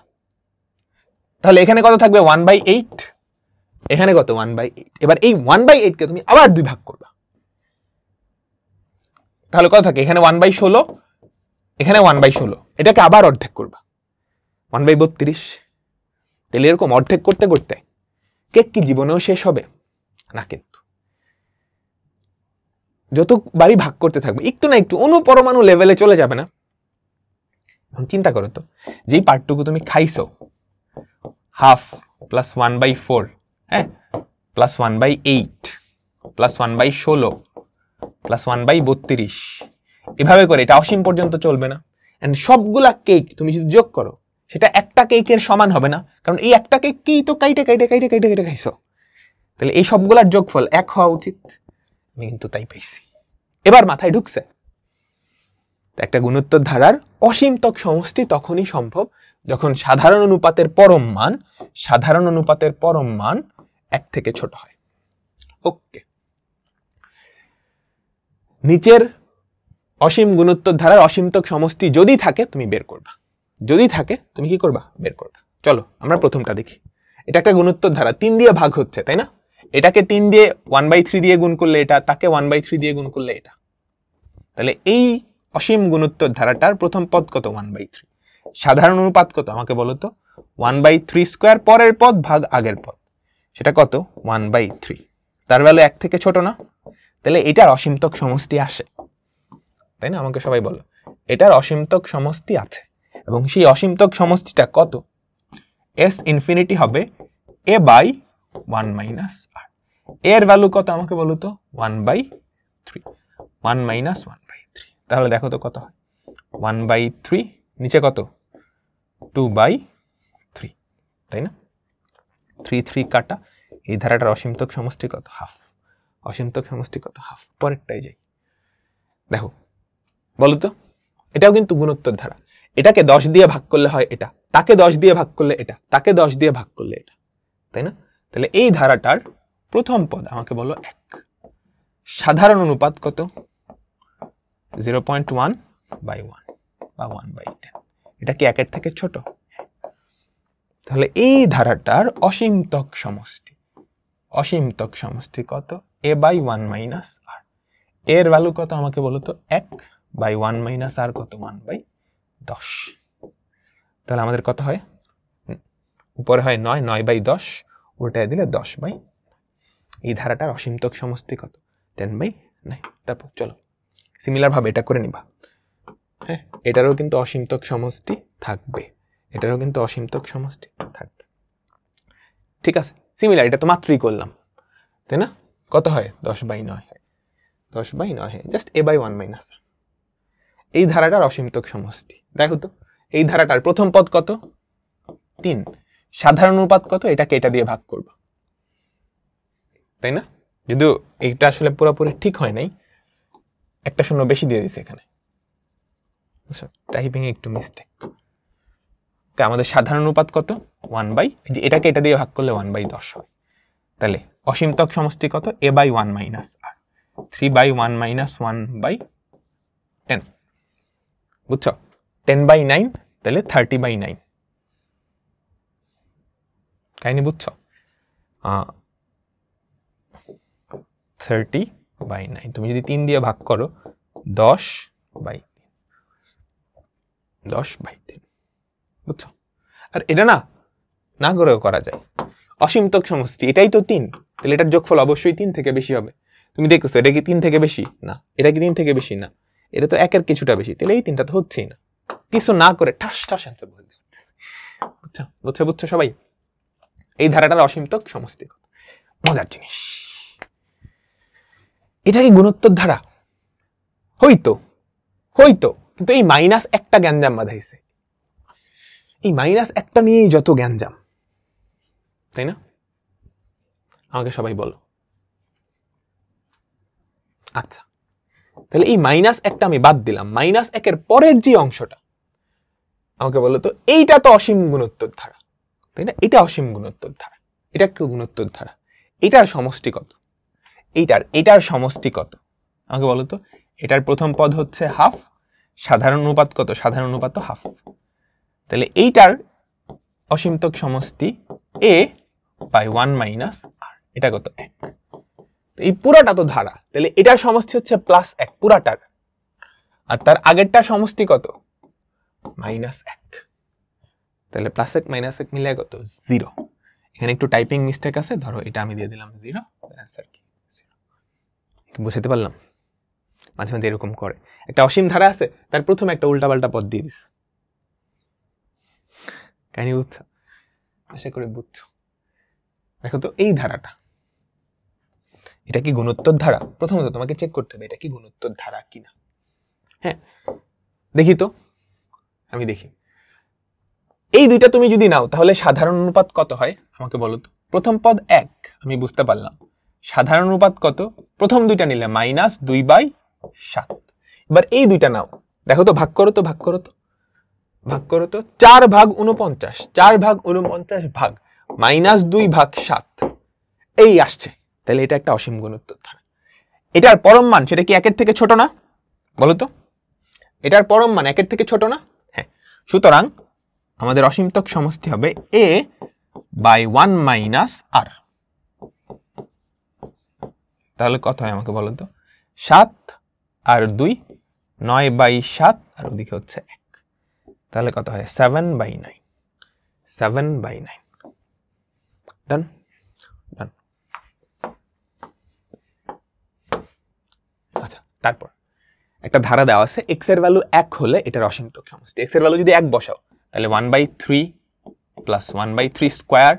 তাহলে এখানে কত থাকবে? 1/8। এখানে কত? 1/8। এবার এই 1/8 কে তুমি আবার 2 ভাগ করবা। তাহলে কত থাকে? এখানে 1/16, এখানে 1/16। এটাকে আবার অর্ধেক করবা, 1/32। তাহলে এরকম অর্ধেক করতে করতে কেক কি জীবনেও শেষ হবে না? কিন্তু যতবারই ভাগ করতে থাকবে একটু না একটু অণুপরমাণু লেভেলে চলে যাবে না? এখন চিন্তা করো তো, যেই পার্টটুকু তুমি খাইছো, 1/2 + 1/4, হ্যাঁ, + 1/8 + 1/16 + 1/32, এভাবে করে এটা অসীম পর্যন্ত চলবে না। এন্ড সবগুলা কেক তুমি যদি যোগ করো সেটা একটা কেকের সমান হবে না, কারণ এই একটা কেক কি তো কাইটে খাইছো। তাহলে এই সবগুলার যোগফল 1 হওয়া উচিত। আমি কিন্তু তাই পাইছি। এবার মাথায় ঢুকছে? একটা গুণোত্তর ধারার অসীমতক সমষ্টি তখনই সম্ভব যখন সাধারণ অনুপাতের পরম মান 1 থেকে ছোট হয়। ওকে, নিচের অসীম গুণোত্তর ধারার অসীমতক সমষ্টি যদি থাকে তুমি বের করবা, যদি থাকে তুমি কি করবা? বের করবা। চলো আমরা প্রথমটা দেখি। এটা একটা গুণোত্তর ধারা, 3 দিয়ে ভাগ হচ্ছে, তাই না? এটাকে 3 দিয়ে 1/3 দিয়ে গুণ করলে এটা, তাকে 1/3 দিয়ে গুণ করলে এটা। তাহলে এই অসীম গুণোত্তর ধারাটার প্রথম পদ কত? 1/3। সাধারণ অনুপাত কত আমাকে বলো তো? 1/3², পরের পদ ভাগ আগের পদ, সেটা কত? 1/3। তার ভ্যালু 1 থেকে ছোট না? তাহলে এটার অসীমতক সমষ্টি আসে, তাই না? আমাকে সবাই বলো এটার অসীমতক সমষ্টি আছে। এবং সেই অসীমতক সমষ্টিটা কত? s ইনফিনিটি হবে a/1 - r। এর ভ্যালু কত আমাকে বলো তো? 1/3। 1 - 1/3। তাহলে দেখো তো কত হয়? 1/3, নিচে কত 2/3, তাই না? 3 3 কাটা। এই ধারাটার অসীমতক সমষ্টি কত? হাফ। অসীমতক সমষ্টি কত? হাফ। পরেরটাই যাই, দেখো বলো তো, এটাও কিন্তু গুণোত্তর ধারা। এটাকে 10 দিয়ে ভাগ করলে হয় এটা, তাকে 10 দিয়ে ভাগ করলে এটা, তাকে 10 দিয়ে ভাগ করলে এটা, তাই না? তাহলে এই ধারাটার প্রথম পদ আমাকে বলো 1। সাধারণ অনুপাত কত? 0.1/1 বা 1/10। এটা কি 1 এর থেকে ছোট? তাহলে এই ধারাটার অসীমতক সমষ্টি, অসীমতক সমষ্টি কত? a/1 - r। এর ভ্যালু কত আমাকে বলো তো? 1/1 - r কত? 1/10। তাহলে আমাদের কত হয়? উপরে হয় 9, 9/10, উল্টায় দিলে 10/। এই ধারাটার অসীমতক সমষ্টি কত? 10/9। তারপর চলো সিমিলার ভাবে এটা করে নিবা। হ্যাঁ, এটারও কিন্তু অসীমতক সমষ্টি থাকবে, এটারও কিন্তু অসীমতক সমষ্টি থাকবে। ঠিক আছে, সিমিলার, এটা তো মাত্রই করলাম, তাই না? কত হয়? 10/9 হয়, 10/9 হয়, জাস্ট a/1 - r। এই ধারাটার অসীমতক সমষ্টি দেখো তো, এই ধারাটার প্রথম পদ কত? 3। সাধারণ অনুপাত কত? এটাকে এটা দিয়ে ভাগ করবা, তাই না? যদিও এইটা আসলে পুরোপুরি ঠিক হয় নাই, একটা শূন্য বেশি দিয়ে দিছে এখানে, টাইপিং এ একটু মিস্টেক। আমাদের সাধারণ অনুপাত কত? 1/, যে এটাকে এটা দিয়ে ভাগ করলে 1/10 হয়। তাহলে অসীমতক সমষ্টি কত? a/1 - r, 3/1 - 1/10। বুঝছো? 10/9, তাহলে 30/9। কাহিনী বুঝছো? 30/9 তুমি যদি 3 দিয়ে ভাগ করো 10/3, 10/3। বুঝছো? আর এটা না না করেও করা যায়। অসীমতক সমষ্টি এটাই তো 3, তাহলে এটার যোগফল অবশ্যই 3 থেকে বেশি হবে। তুমি দেখতেছো এটা কি 3 থেকে বেশি? না। এটা কি 3 থেকে বেশি? না। এটা তো 1-এর কিছুটা বেশি, তাহলে এই 3টা তো হচ্ছেই না। কিছু না করে ঠাস ঠাস অ্যান্সার বলে দিচ্ছি। বুঝছো? বুঝছো? বুঝছো সবাই? এই ধারাটার অসীমতক সমষ্টি কত? মজার জিনিস। এটা কি গুণোত্তর ধারা? হইতো, হইতো, কিন্তু এই -1টা গ্যাঞ্জাম বাঁধাইছে। এই -1টা নিয়েই যত গ্যাঞ্জাম, তাই না? আমাকে সবাই বলো। আচ্ছা, তাহলে এই -1টা আমি বাদ দিলাম, -1-এর পরের যে অংশটা আমাকে বলো তো, এইটা তো অসীম গুণোত্তর ধারা, তাই না? এটা অসীম গুণোত্তর ধারা, এটা কি গুণোত্তর ধারা? এটার সমষ্টি কত? এটার সমষ্টি কত আমাকে বলো তো। এটার প্রথম পদ হচ্ছে হাফ, সাধারণ অনুপাত কত? সাধারণ অনুপাত তো হাফ। তাহলে এইটার অসীমতক সমষ্টি a/1 - r, এটা কত? 1। এই পুরাটা তো ধারা, তাহলে এটার সমষ্টি হচ্ছে +1 পুরাটার, আর তার আগেরটার সমষ্টি কত? -1। তাহলে +1 -1 মিলে কত? 0। এখানে একটু টাইপিং মিস্টেক আছে, ধরো এটা আমি দিয়ে দিলাম 0, অ্যান্সার কি 0। বুঝতে পারলাম? মাঝে মাঝে এরকম করে, একটা অসীম ধারা আছে, তার প্রথমে একটা উল্টাপাল্টা পদ দিয়ে দিছে। কাহিনী বুঝছো? আশা করি বুঝছো। দেখো তো এই ধারাটা, এটা কি গুণোত্তর ধারা? প্রথমত তোমাকে চেক করতে হবে এটা কি গুণোত্তর ধারা কিনা। হ্যাঁ, দেখি তো, আমি দেখি। এই দুইটা তুমি যদি নাও তাহলে সাধারণ অনুপাত কত হয় আমাকে বলো তো। প্রথম পদ 1, আমি বুঝতে পারলাম। সাধারণ অনুপাত কত? প্রথম দুইটা নিলে -2/7। এবার এই দুইটা নাও, দেখো তো, ভাগ করো তো, ভাগ করো তো, ভাগ করো তো। 4/49, 4/49 ভাগ -2/7, এই আসছে। তাহলে এটা একটা অসীম গুণোত্তর ধারা। এটার পরম মান সেটা কি 1-এর থেকে ছোট না? বলো তো, এটার পরম মান 1-এর থেকে ছোট না? হ্যাঁ, সুতরাং আমাদের অসীমতক সমষ্টি হবে a/1 - r। তাহলে কত হয় আমাকে বলো তো? 7 আর 2, 9/7, আর ওদিকে হচ্ছে 1, তাহলে কত হয়? 7/9, 7/9। ডান, ডান। আচ্ছা, তারপর একটা ধারা দেওয়া আছে, x এর ভ্যালু 1 হলে এটার অসীমতক সমষ্টি। x এর ভ্যালু যদি 1 বসাও তাহলে 1/3 plus 1/3 square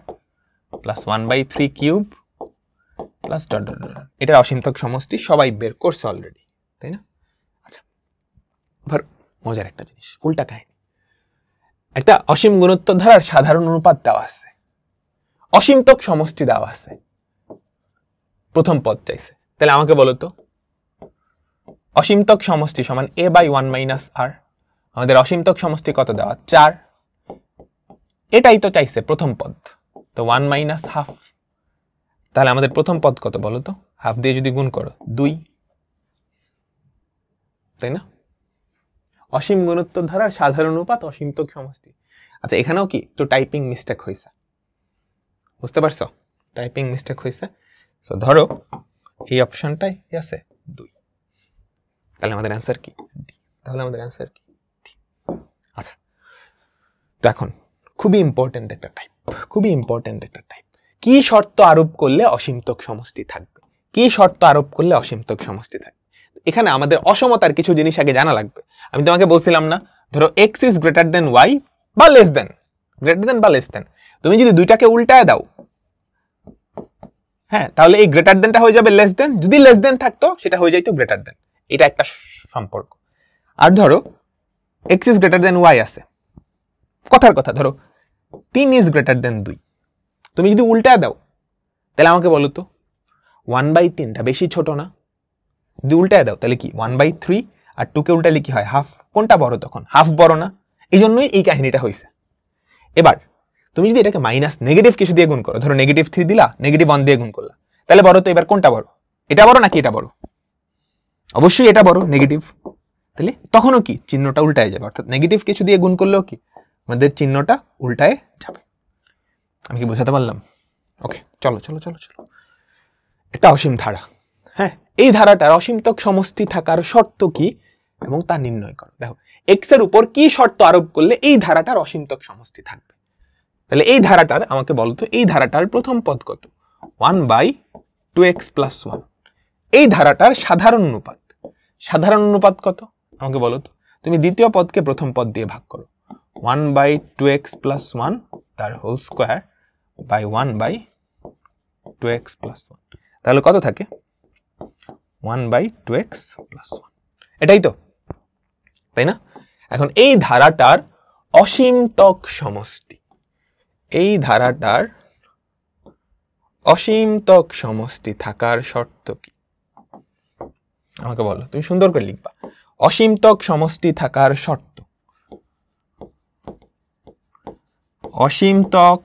plus 1/3 cube plus dot dot dot. এটার অসীমতক সমষ্টি সবাই বের করছে অলরেডি, তাই না? আচ্ছা, এবার মজার একটা জিনিস, উল্টা কাহিনী। একটা অসীম গুণোত্তর ধারার সাধারণ অনুপাত দেওয়া আছে, অসীমতক সমষ্টি দেওয়া আছে, প্রথম পদ চাইছে। তাহলে আমাকে বলো তো অসীমতক সমষ্টি সমান a/1 - r। আমাদের অসীমতক সমষ্টি কত দেওয়া? 4। এটাই তো চাইছে প্রথম পদ, তো 1 - হাফ। তাহলে আমাদের প্রথম পদ কত বলো তো? হাফ দিয়ে যদি গুণ করো 2, তাই না? অসীম গুণোত্তর ধারার সাধারণ অনুপাত, অসীমতক সমষ্টি। আচ্ছা, এখানেও কি একটু টাইপিং মিস্টেক হয়েছে, বুঝতে পারছো? টাইপিং মিস্টেক হয়েছে। সো ধরো এই অপশনটাই আছে 2, তাহলে আমাদের অ্যান্সার কি? ডি। তাহলে আমাদের অ্যান্সার কি? ডি। আচ্ছা, তো এখন খুবই ইম্পর্টেন্ট একটা টাইপ, খুবই ইম্পর্টেন্ট একটা টাইপ। কি শর্ত আরোপ করলে অসীমতক সমষ্টি থাকবে? কি শর্ত আরোপ করলে অসীমতক সমষ্টি থাকবে? এখানে আমাদের অসমতার কিছু জিনিস আগে জানা লাগবে। আমি তোমাকে বলছিলাম না, ধরো x is greater than y বা লেস দেন, গ্রেটার দেন বা লেস দেন। তুমি যদি দুইটাকে উল্টায় দাও, হ্যাঁ, তাহলে এই গ্রেটার দেনটা হয়ে যাবে লেস দেন, যদি লেস দেন থাকতো সেটা হয়ে যাইতো গ্রেটার দেন। এটা একটা সম্পর্ক। আর ধরো x is greater than y আছে, কথার কথা, ধরো 3 ইজ গ্রেটার দেন 2, তুমি যদি উল্টায় দাও তাহলে আমাকে বলো তো 1/3টা বেশি ছোট না? যদি উল্টায় দাও তাহলে কি 1/3, আর 2 কে উল্টালে কি হয়? হাফ। কোনটা বড় তখন? হাফ বড় না? এই জন্যই এই কাহিনীটা হয়েছে। এবার তুমি যদি এটাকে মাইনাস নেগেটিভ কিছু দিয়ে গুণ করো, ধরো -3 দিলা, -1 দিয়ে গুণ করলা, তাহলে বড় তো এবার কোনটা বড়? এটা বড় নাকি এটা বড়? অবশ্যই এটা বড়, নেগেটিভ। তাহলে তখনও কি চিহ্নটা উল্টায় যাবে, অর্থাৎ নেগেটিভ কিছু দিয়ে গুণ করলেও কি আমাদের চিহ্নটা উল্টায় যাবে। আমি কি বোঝাতে পারলাম? ওকে, চলো চলো চলো চলো। এটা অসীম ধারা, হ্যাঁ, এই ধারাটার অসীমতক সমষ্টি থাকার শর্ত কি এবং তা নির্ণয় করো। দেখো x এর উপর কি শর্ত আরোপ করলে এই ধারাটার অসীমতক সমষ্টি থাকবে। তাহলে এই ধারাটার আমাকে বলতো, এই ধারাটার প্রথম পদ কত? 1/2x + 1। এই ধারাটার সাধারণ অনুপাত, সাধারণ অনুপাত কত আমাকে বলো তো? তুমি দ্বিতীয় পদকে প্রথম পদ দিয়ে ভাগ করো, 1/2x + 1 তার হোল স্কয়ার বাই 1/2x + 1। তাহলে কত থাকে? 1/2x + 1। এটাই তো, তাই না? এখন এই ধারাটার অসীমতক সমষ্টি, এই ধারাটার অসীমতক সমষ্টি থাকার শর্ত কি আমাকে বলো। তুমি সুন্দর করে লিখবা, অসীমতক সমষ্টি থাকার শর্ত। অসীমতক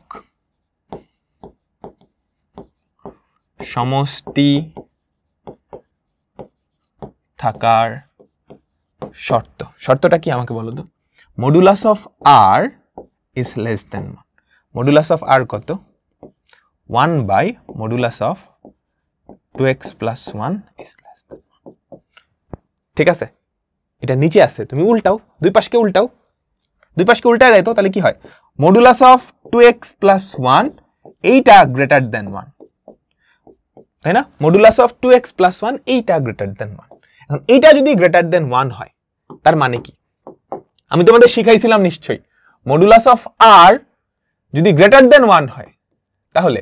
সমষ্টি থাকার শর্ত, শর্তটা কি আমাকে বলো তো? Modulus of r is less than 1। Modulus of r কত? 1/মডুলাস of 2x + 1 is less than 1। ঠিক আছে, এটা নিচে আছে, তুমি উল্টাও, দুই পাশকে উল্টাও, দুই পাশকে উল্টায় দেয় তো, তাহলে কি হয়? মডুলাস অফ 2x + 1 এইটা গ্রেটার দেন 1, তাই না? মডুলাস অফ 2x + 1 এইটা গ্রেটার দেন 1। এখন এইটা যদি গ্রেটার দেন 1 হয় তার মানে কি? আমি তোমাদের শিখাইছিলাম নিশ্চয়ই, মডুলাস অফ r যদি গ্রেটার দেন 1 হয় তাহলে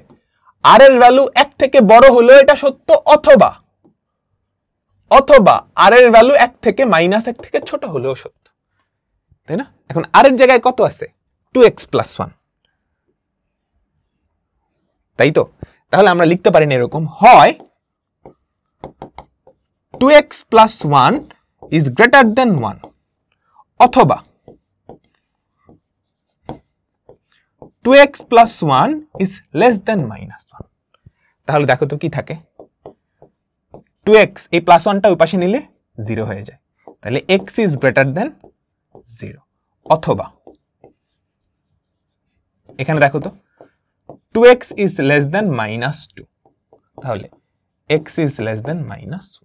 r এর ভ্যালু 1 থেকে বড় হলেও এটা সত্য, অথবা অথবা r এর ভ্যালু 1 থেকে -1 থেকে ছোট হলেও সত্য, তাই না? এখন r এর জায়গায় কত আছে? 2x + 1, তাই তো? তাহলে আমরা লিখতে পারি না এরকম, হয় 2x + 1 ইজ গ্রেটার দেন 1, অথবা 2x + 1 ইজ লেস দেন -1। তাহলে দেখো তো কি থাকে? 2x, এই +1টা ওই পাশে নিলে 0 হয়ে যায়, তাহলে x ইজ গ্রেটার দেন 0, অথবা এখানে দেখো তো 2x ইজ লেস দেন -2, তাহলে x ইজ লেস দেন -1।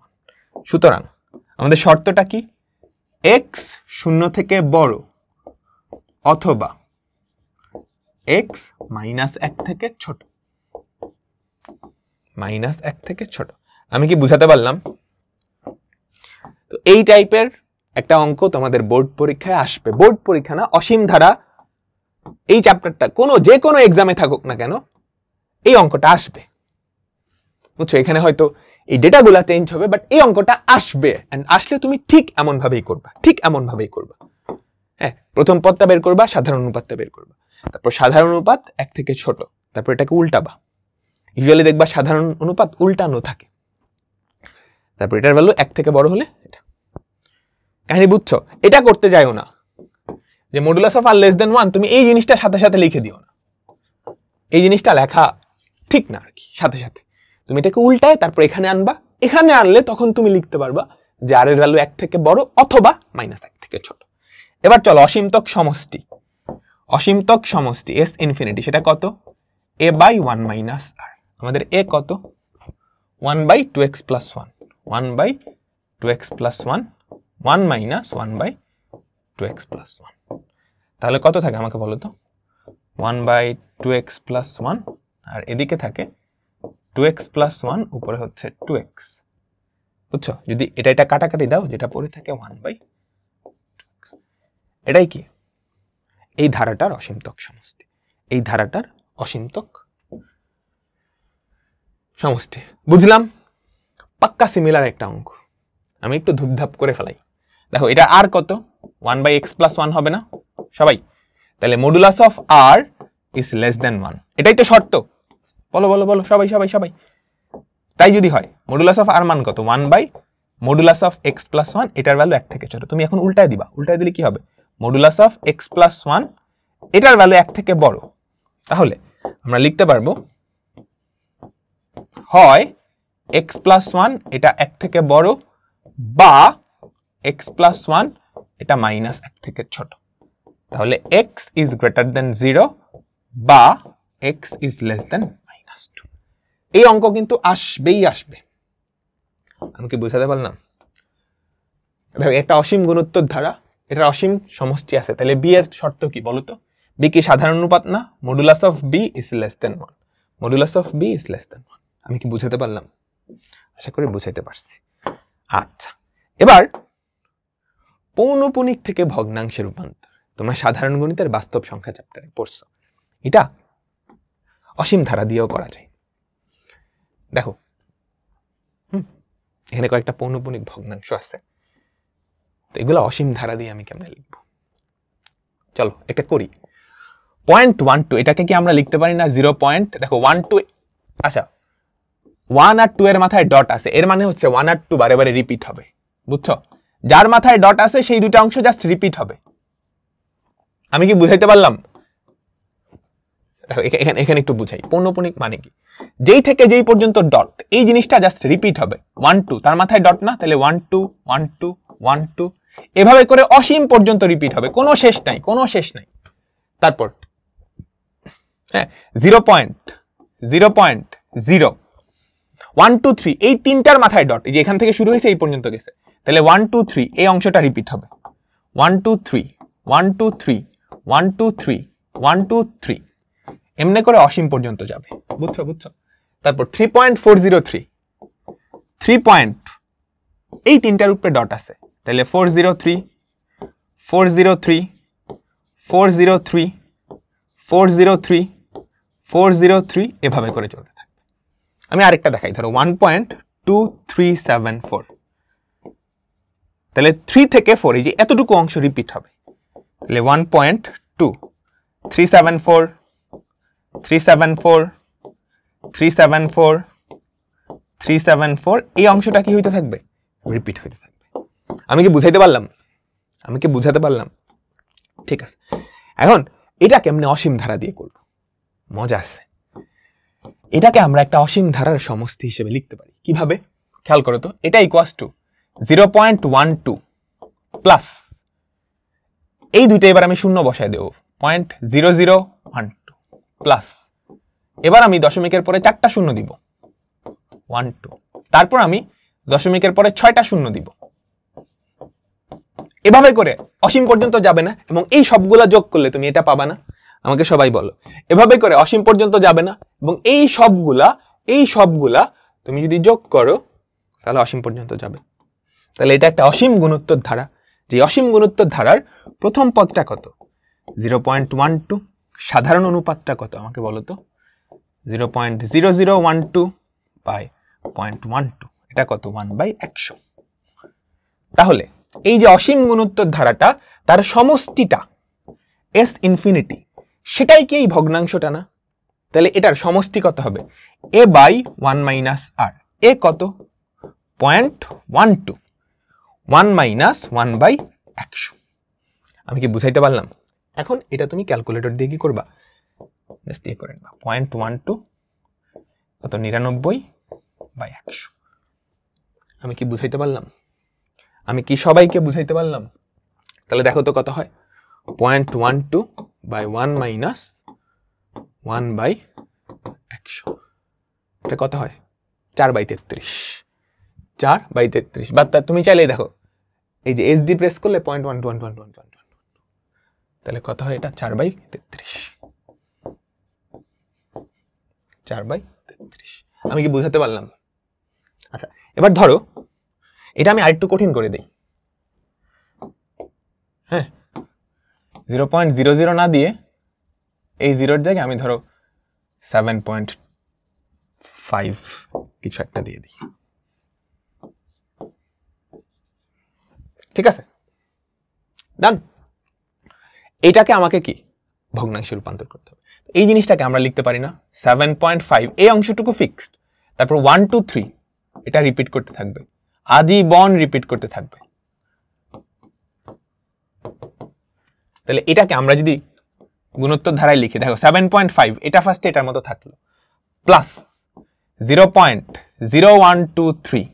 সুতরাং আমাদের শর্তটা কি? x 0 থেকে বড় অথবা x -1 থেকে ছোট, -1 থেকে ছোট। আমি কি বুঝাতে পারলাম? তো এই টাইপের একটা অঙ্ক তোমাদের বোর্ড পরীক্ষায় আসবে, বোর্ড পরীক্ষা না, অসীম ধারা এই চ্যাপ্টারটা যে কোনো এক্সামে থাকুক না কেন এই অঙ্কটা আসবে, বুঝছো? এখানে হয়তো এই ডেটাগুলো চেঞ্জ হবে, বাট এই অঙ্কটা আসবে, এন্ড আসলে তুমি ঠিক এমন ভাবেই করবা, ঠিক এমন ভাবেই করবা। হ্যাঁ, প্রথম পদটা বের করবা, সাধারণ অনুপাতটা বের করবা, তারপর সাধারণ অনুপাত 1 থেকে ছোট, তারপর এটাকে উল্টাবা। ইউজুয়ালি দেখবা সাধারণ অনুপাত উল্টানো থাকে, তারপর এটার ভ্যালু 1 থেকে বড় হলে এটা। কাহিনী বুঝছো? এটা করতে যাইও না যে modulus of r less than 1 তুমি এই জিনিসটা সাথে সাথে লিখে দিও না, এই জিনিসটা লেখা ঠিক না আর কি। সাথে সাথে তুমি এটাকে উল্টায় তারপর এখানে আনবা, এখানে আনলে তখন তুমি লিখতে পারবা যে আর এর ভ্যালু 1 থেকে বড় অথবা -1 থেকে ছোট। এবার চলো অসীমতক সমষ্টি, অসীমতক সমষ্টি এস ইনফিনিটি, সেটা কত? a by 1 minus r. আমাদের a কত? 1 by 2x plus 1, 1 by 2x plus 1, 1 minus 1 by 2x plus 1। তাহলে কত থাকে আমাকে বলো তো? 1 বাই 2x প্লাস 1, আর এদিকে থাকে 2x প্লাস 1, উপরে হচ্ছে 2x। বুঝছো? যদি এটা কাটাকাটি দাও, যেটা পড়ে থাকে 1 বাই 2x। এটাই কি? এই ধারাটার অসীমতক সমষ্টি, এই ধারাটার অসীমতক সমষ্টি। বুঝলাম? পাক্কা সিমিলার একটা অঙ্ক, আমি একটু ধুপধাপ করে ফেলাই। দেখো এটা আর কত? 1 বাই x প্লাস 1 হবে না সবাই? তাহলে modulus of r is less than 1, এটাই তো শর্ত। বলো বলো বলো সবাই সবাই সবাই। তাই যদি হয় মডুলাস অফ আর মান কত? 1 by modulus of x plus 1, এটার ভ্যালু 1 থেকে ছোট। তুমি এখন উল্টায় দিবা, উল্টায় দিলে কি হবে? মডুলাস অফ x প্লাস 1, এটার ভ্যালু 1 থেকে বড়। তাহলে আমরা লিখতে পারবো হয় x প্লাস 1 এটা 1 থেকে বড়, বা x প্লাস 1 এটা -1 থেকে ছোট। তাহলে x ইজ গ্রেটার দেন 0 বা x ইজ লেস দেন -2। এই অঙ্ক কিন্তু আসবেই আসবে। আমি কি বুঝাতে পারলাম? দেখো এটা অসীম গুণোত্তর ধারা, এটা অসীম সমষ্টি আছে, তাহলে b এর শর্ত কি বলো তো? b কি সাধারণ অনুপাত না? Modulus of b is less than 1, modulus of b is less than 1। আমি কি বুঝাতে পারলাম? আশা করি বুঝাইতে পারছি। আচ্ছা, এবার পৌনঃপুনিক থেকে ভগ্নাংশে রূপান্তর, তোমরা সাধারণ গণিতের বাস্তব সংখ্যা চ্যাপ্টারে পড়ছো। এটা অসীম ধারা দিয়েও করা যায়। দেখো এখানে কয়েকটা পৌনঃপুনিক ভগ্নাংশ আছে, তো এগুলো অসীম ধারা দিয়ে আমি কেমনে লিখবো? চলো এটা করি। 0.12 এটাকে কি আমরা লিখতে পারি না 0 পয়েন্ট? দেখো 1 2, আচ্ছা 1 আর 2 এর মাথায় ডট আছে, এর মানে হচ্ছে 1 আর 2 বারে বারে রিপিট হবে। বুঝছো? যার মাথায় ডট আছে সেই দুটো অংশ জাস্ট রিপিট হবে। আমি কি বুঝাইতে পারলাম? দেখো এখানে একটু বুঝাই, পৌনঃপুনিক মানে কি? যেই থেকে যেই পর্যন্ত ডট, এই জিনিসটা জাস্ট রিপিট হবে। 1 2 তার মাথায় ডট না, তাহলে 1 2 1 2 1 2 এভাবে করে অসীম পর্যন্ত রিপিট হবে, কোনো শেষ নাই, কোনো শেষ নাই। তারপর হ্যাঁ 0.0 1 2 3 এই তিনটার মাথায় ডট, এই যে এখান থেকে শুরু হয়েছে এই পর্যন্ত গেছে, তাহলে 1 2 3 এই অংশটা রিপিট হবে। 1 2 3 1 2 3 1 2 3 1 2 3 এমনি করে অসীম পর্যন্ত যাবে। বুঝছো বুঝছো? তারপর 3.403 3 পয়েন্ট, এই তিনটার উপরে ডট আছে, তাহলে 403 403 403 403 403 এভাবে করে চলতে থাকবে। আমি আরেকটা দেখাই, ধরো 1.2374, তাহলে 3 থেকে 4 এই যে এতটুকু অংশ রিপিট হবে, তাহলে 1.2 374 374 374 374 এই অংশটা কি হইতে থাকবে? রিপিট হইতে থাকবে। আমি কি বুঝাইতে পারলাম? আমি কি বুঝাতে পারলাম? ঠিক আছে, এখন এটা কেমনে অসীম ধারা দিয়ে করব? মজা আছে। এটাকে আমরা একটা অসীম ধারার সমষ্টি হিসেবে লিখতে পারি। কিভাবে? খেয়াল করো তো, এটা ইকুয়ালস টু 0.12 প্লাস এই দুইটা, এবার আমি শূন্য বসায় দেব, 0.0012 প্লাস, এবার আমি দশমিকের পরে 4টা শূন্য দিব 1 2, তারপর আমি দশমিকের পরে 6টা শূন্য দিব। এভাবে করে অসীম পর্যন্ত যাবে না, এবং এই সবগুলা যোগ করলে তুমি এটা পাবা না। আমাকে সবাই বলো, এভাবে করে অসীম পর্যন্ত যাবে না, এবং এই সবগুলা তুমি যদি যোগ করো তাহলে অসীম পর্যন্ত যাবে। তাহলে এটা একটা অসীম গুণোত্তর ধারা। যে অসীম গুণোত্তর ধারার প্রথম পদটা কত? 0.12, সাধারণ অনুপাতটা কত আমাকে বলো তো? 0.0012 বাই 0.12, এটা কত 1/100। তাহলে এই যে অসীম গুণোত্তর ধারাটা তার সমষ্টিটা এস ইনফিনিটি, সেটাই কি এই ভগ্নাংশটা না? তাহলে এটার সমষ্টি কত হবে? a by 1 minus r। A কত? 0.12, 1 মাইনাস 1/100। আমি কি বুঝাইতে পারলাম? এখন এটা তুমি ক্যালকুলেটর দিয়ে কি করবা? জাস্ট দিয়ে করে নেবা 0.12 কত 99/100। আমি কি বুঝাইতে পারলাম? আমি কি সবাইকে বুঝাইতে পারলাম? তাহলে দেখো তো কত হয়? 0.12 বাই 1 মাইনাস 1/100, এটা কত হয়? 4/33। 4/33। বা তুমি চাইলেই দেখো এই যে এসডি প্রেস করলে 0.1, তাহলে কত হয়? এটা 4/33। 4/33। আমি কি বুঝাতে পারলাম? আচ্ছা, এবার ধরো এটা আমি আরেকটু কঠিন করে দেই। হ্যাঁ, 0.00 না দিয়ে এই জিরোর জায়গায় আমি ধরো 7.5 কিছু একটা দিয়ে দিই। ঠিক আছে, ডান। এটাকে আমাকে কি ভগ্নাংশে রূপান্তর করতে হবে। এই জিনিসটাকে আমরা লিখতে পারি না 7.5, এই অংশটুকু ফিক্সড, তারপর 1 2 3 এটা রিপিট করতে থাকবে, আজীবন রিপিট করতে থাকবে। তাহলে এটাকে আমরা যদি গুণোত্তর ধারায় লিখি, দেখো 7.5 এটা ফার্স্টে এটার মতো থাকলো, প্লাস 0.0123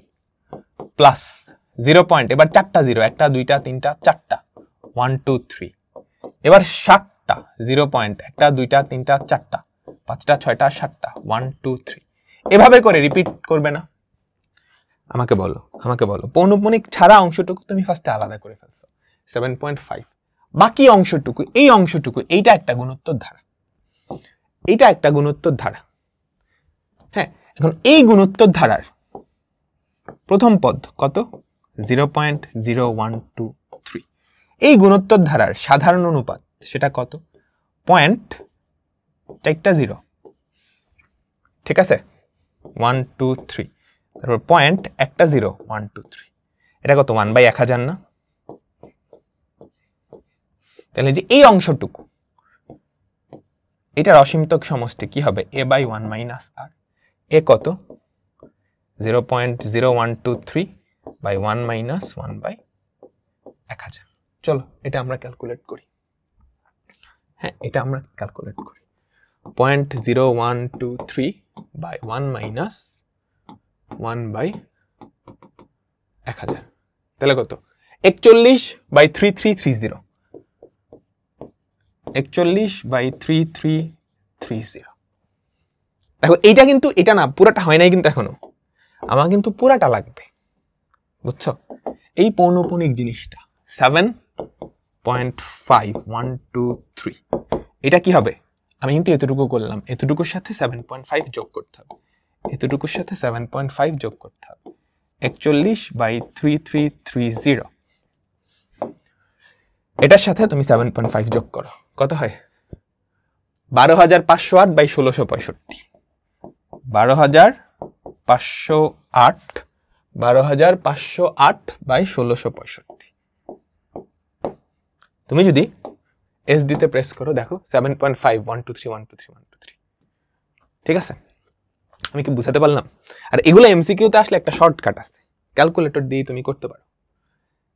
প্লাস 0. এবার 4টা জিরো, 1টা 2টা 3টা 4টা 1 2 3। এবার 7টা 0. 1টা 2টা 3টা 4টা 5টা 6টা 7টা 1 2 3। এভাবে করে রিপিট করবে না? আমাকে বলো পৌনঃপুনিক ছাড়া অংশটুকু তুমি ফার্স্টে আলাদা করে ফেলছো 7.5, বাকি অংশটুকু এই অংশটুকু এইটা একটা গুণোত্তর ধারা, এইটা একটা গুণোত্তর ধারা। হ্যাঁ, এখন এই গুণোত্তর ধারার প্রথম পদ কত? 0.0123। এই গুণোত্তর ধারার সাধারণ অনুপাত সেটা কত? 0.40। ঠিক আছে, 1 2 3, তারপর 0.123, এটা কত? 1/1000 না? তাহলে যে এই অংশটুকু এটার অসীমতক সমষ্টি কি হবে? a by 1 minus r। A কত? 0.0123 বাই 1 মাইনাস 1/1000। চলো এটা আমরা ক্যালকুলেট করি। হ্যাঁ, এটা আমরা ক্যালকুলেট করি। 0.0123 বাই 1 মাইনাস 1/1000, তাহলে কত? 41/3330। 41/3330। দেখো এইটা কিন্তু এটা না, পুরাটা হয় নাই কিন্তু এখনো, আমার কিন্তু পুরাটা লাগবে, বুঝছো? এই পৌনঃপুনিক জিনিসটা 7.5 এটা কি হবে? আমি কিন্তু এতটুকু করলাম, এতটুকুর সাথে 7.5 যোগ করতে হবে, এতটুকুর সাথে 7.5 যোগ করতে হবে, 41/3330। এটার সাথে তুমি 7.5 যোগ করো, কত হয়? 12508 বাই 1665। 12508 বাই 1665। তুমি যদি এসডি তে প্রেস করো, দেখো 7.5 1 2 3 1 2 3 1 2 3। ঠিক আছে, আমি কি বুঝাতে পারলাম? আর এগুলো এমসিকিউ তে আসলে একটা শর্টকাট আছে, ক্যালকুলেটর দিয়ে তুমি করতে পারো।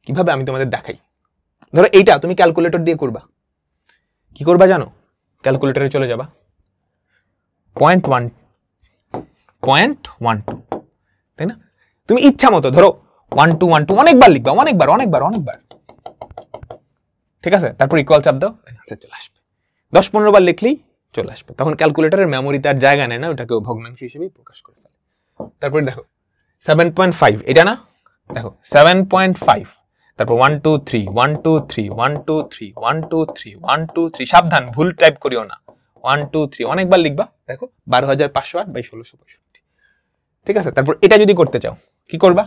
কিভাবে আমি তোমাদের দেখাই। ধরো এইটা তুমি ক্যালকুলেটর দিয়ে করবা, কি করবা জানো? ক্যালকুলেটরে চলে যাবা, 0.12, তাই না? তুমি ইচ্ছা মতো ধরো 1 2 1 2 অনেকবার লিখবা, অনেকবার। ঠিক আছে, তারপর ইকুয়াল চাপ দাও, চলে আসবে। 10-15 বার লিখলেই চলে আসবে। তখন ক্যালকুলেটরের মেমোরিতে আর জায়গা নেয় না, ওটাকে ভগ্নাংশ হিসেবেই প্রকাশ করে ফেলে। তারপরে দেখো 7.5 এটা না, দেখো 7.5, তারপর 1 2 3 1 2 3 1 2 3 1 2 3 1 2 3। সাবধান, ভুল টাইপ করিও না। 1 2 3 অনেকবার লিখবা, দেখো 12508 বাই 1665। ঠিক আছে, তারপর এটা যদি করতে চাও কি করবা?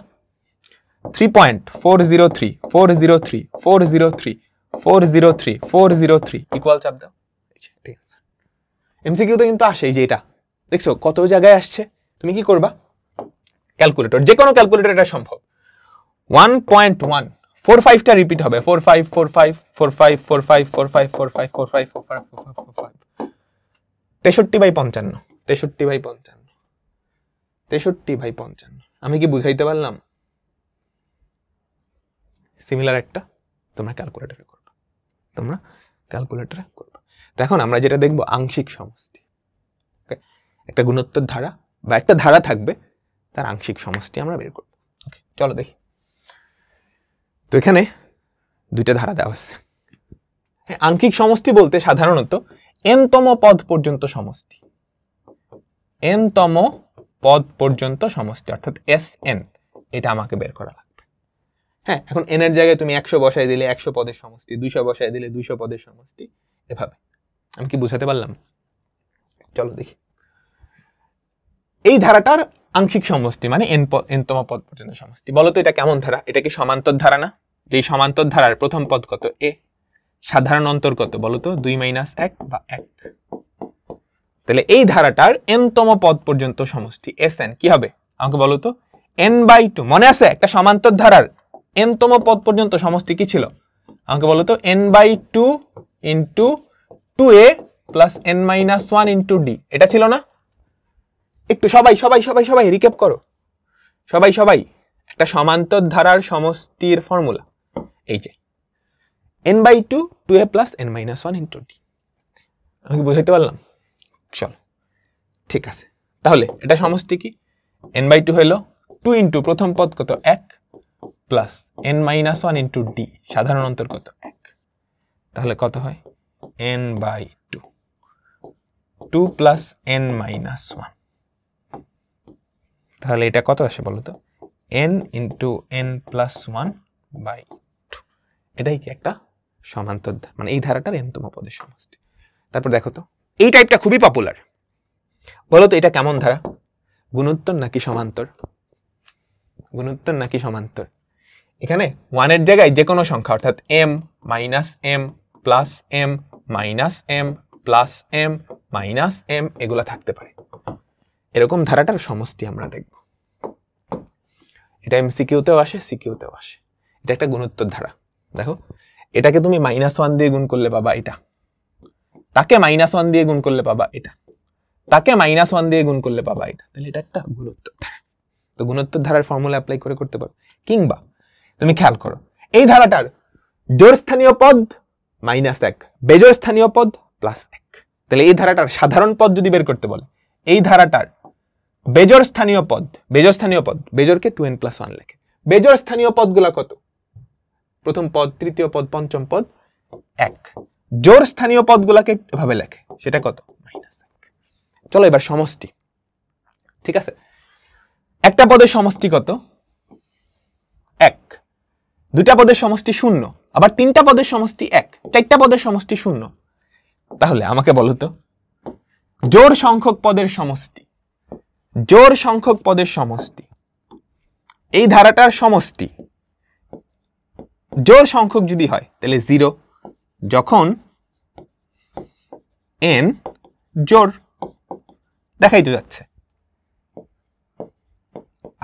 3.403 403 403 403 403 ইকুয়াল চাপ দাও। ঠিক আছে, এমসিকিউ তে কিন্তু আসে এই যে এটা, দেখছো কত জায়গায় আসছে। তুমি কি করবা? ক্যালকুলেটর, যে কোনো ক্যালকুলেটর এটা সম্ভব। 1.1 45টা রিপিট হবে, 45 45 45 45 45 45 45 45 45 63/55 63/55 63/55। আমি কি বুঝাইতে পারলাম? সিমিলার একটা তোমরা ক্যালকুলেটরে করবে, তোমরা ক্যালকুলেটরে করবে। তো এখন আমরা যেটা দেখবো আংশিক সমষ্টি। একটা গুণোত্তর ধারা বা একটা ধারা থাকবে, তার আংশিক সমষ্টি আমরা বের করব। ওকে, চলো দেখি। তো এখানে দুইটা ধারা দেওয়া আছে। আংশিক সমষ্টি বলতে সাধারণত n-তম পদ পর্যন্ত সমষ্টি, n-তম পদ পর্যন্ত সমষ্টি অর্থাৎ Sn, এটা আমাকে বের করা লাগবে। হ্যাঁ, এখন n এর জায়গায় তুমি 100 বসাই দিলে 100 পদের সমষ্টি, 200 বসাই দিলে 200 পদের সমষ্টি, এভাবে। আমি কি বুঝাতে পারলাম? চলো দেখি। এই ধারাটার আংশিক সমষ্টি মানে n-তম পদ পর্যন্ত সমষ্টি। বলো তো এটা কেমন ধারা? এটা কি সমান্তর ধারা না? যে সমান্তর ধারার প্রথম পদ কত? a, সাধারণ অন্তর কত বলো তো? 2 - 1 বা 1। তাহলে এই ধারাটার n-তম পদ পর্যন্ত সমষ্টি Sn কি হবে আমাকে বলো তো? n/2। মনে আছে একটা সমান্তর ধারার n-তম পদ পর্যন্ত সমষ্টি কি ছিল? আমাকে বলো তো n/2 × 2a + n-1 × d, এটা ছিল না? একটু সবাই সবাই সবাই সবাই রিক্যাপ করো। সবাই সবাই একটা সমান্তর ধারার সমষ্টির ফর্মুলা এই যে n/2 2a + n-1 × d। আমি বুঝাইতে পারলাম? চল, ঠিক আছে। তাহলে এটা সমষ্টি কি? n/2 হলো 2 × প্রথম পদ কত 1 প্লাস n-1 × d, সাধারণ অন্তর কত 1। তাহলে কত হয়? n/2 2 + n-1। তাহলে এটা কত আসে বলো তো? n × n+1/2। এটাই কি একটা সমান্তর, মানে এই ধারাটার n-তম পদের সমষ্টি। তারপর দেখো তো, এই টাইপটা খুবই পপুলার। বলো তো এটা কেমন ধারা? গুণোত্তর নাকি সমান্তর? গুণোত্তর নাকি সমান্তর? এখানে 1 এর জায়গায় যে কোনো সংখ্যা অর্থাৎ m - m + m - m + m - m এগুলা থাকতে পারে। এরকম ধারাটার সমষ্টি আমরা দেখব। এটা এমসিকিউতেও আসে, সিকিউতেও আসে। এটা একটা গুণোত্তর ধারা। দেখো, এটাকে তুমি -1 দিয়ে গুণ করলে পাবা এটা, তাকে -1 দিয়ে গুণ করলে পাবা এটা, তাকে -1 দিয়ে গুণ করলে পাবা এটা। তাহলে এটা একটা গুণোত্তর ধারা। তো গুণোত্তর ধারার ফর্মুলা অ্যাপ্লাই করে করতে পারো। কিংবা তুমি খেয়াল করো, এই ধারাটার জোড় স্থানীয় পদ -1, বেজোড় স্থানীয় পদ +1। তাহলে এই ধারাটার সাধারণ পদ যদি বের করতে বলে, এই ধারাটার বেজোড় স্থানীয় পদ, বেজোড়কে 2n+1 লেখে। বেজোড় স্থানীয় পদগুলা কত? প্রথম পদ, তৃতীয় পদ, পঞ্চম পদ 1। জোড় স্থানীয় পদগুলাকে এভাবে লেখে, সেটা কত? -1। চলো এবার সমষ্টি। ঠিক আছে, একটা পদের সমষ্টি কত? 1। দুটা পদের সমষ্টি 0, আবার 3টা পদের সমষ্টি 1, 4টা পদের সমষ্টি 0। তাহলে আমাকে বলো তো জোড় সংখ্যক পদের সমষ্টি, জোড় সংখ্যক পদের সমষ্টি, এই ধারাটার সমষ্টি জোড় সংখ্যক যদি হয় তাহলে 0, যখন n জোড়, দেখাই তো যাচ্ছে।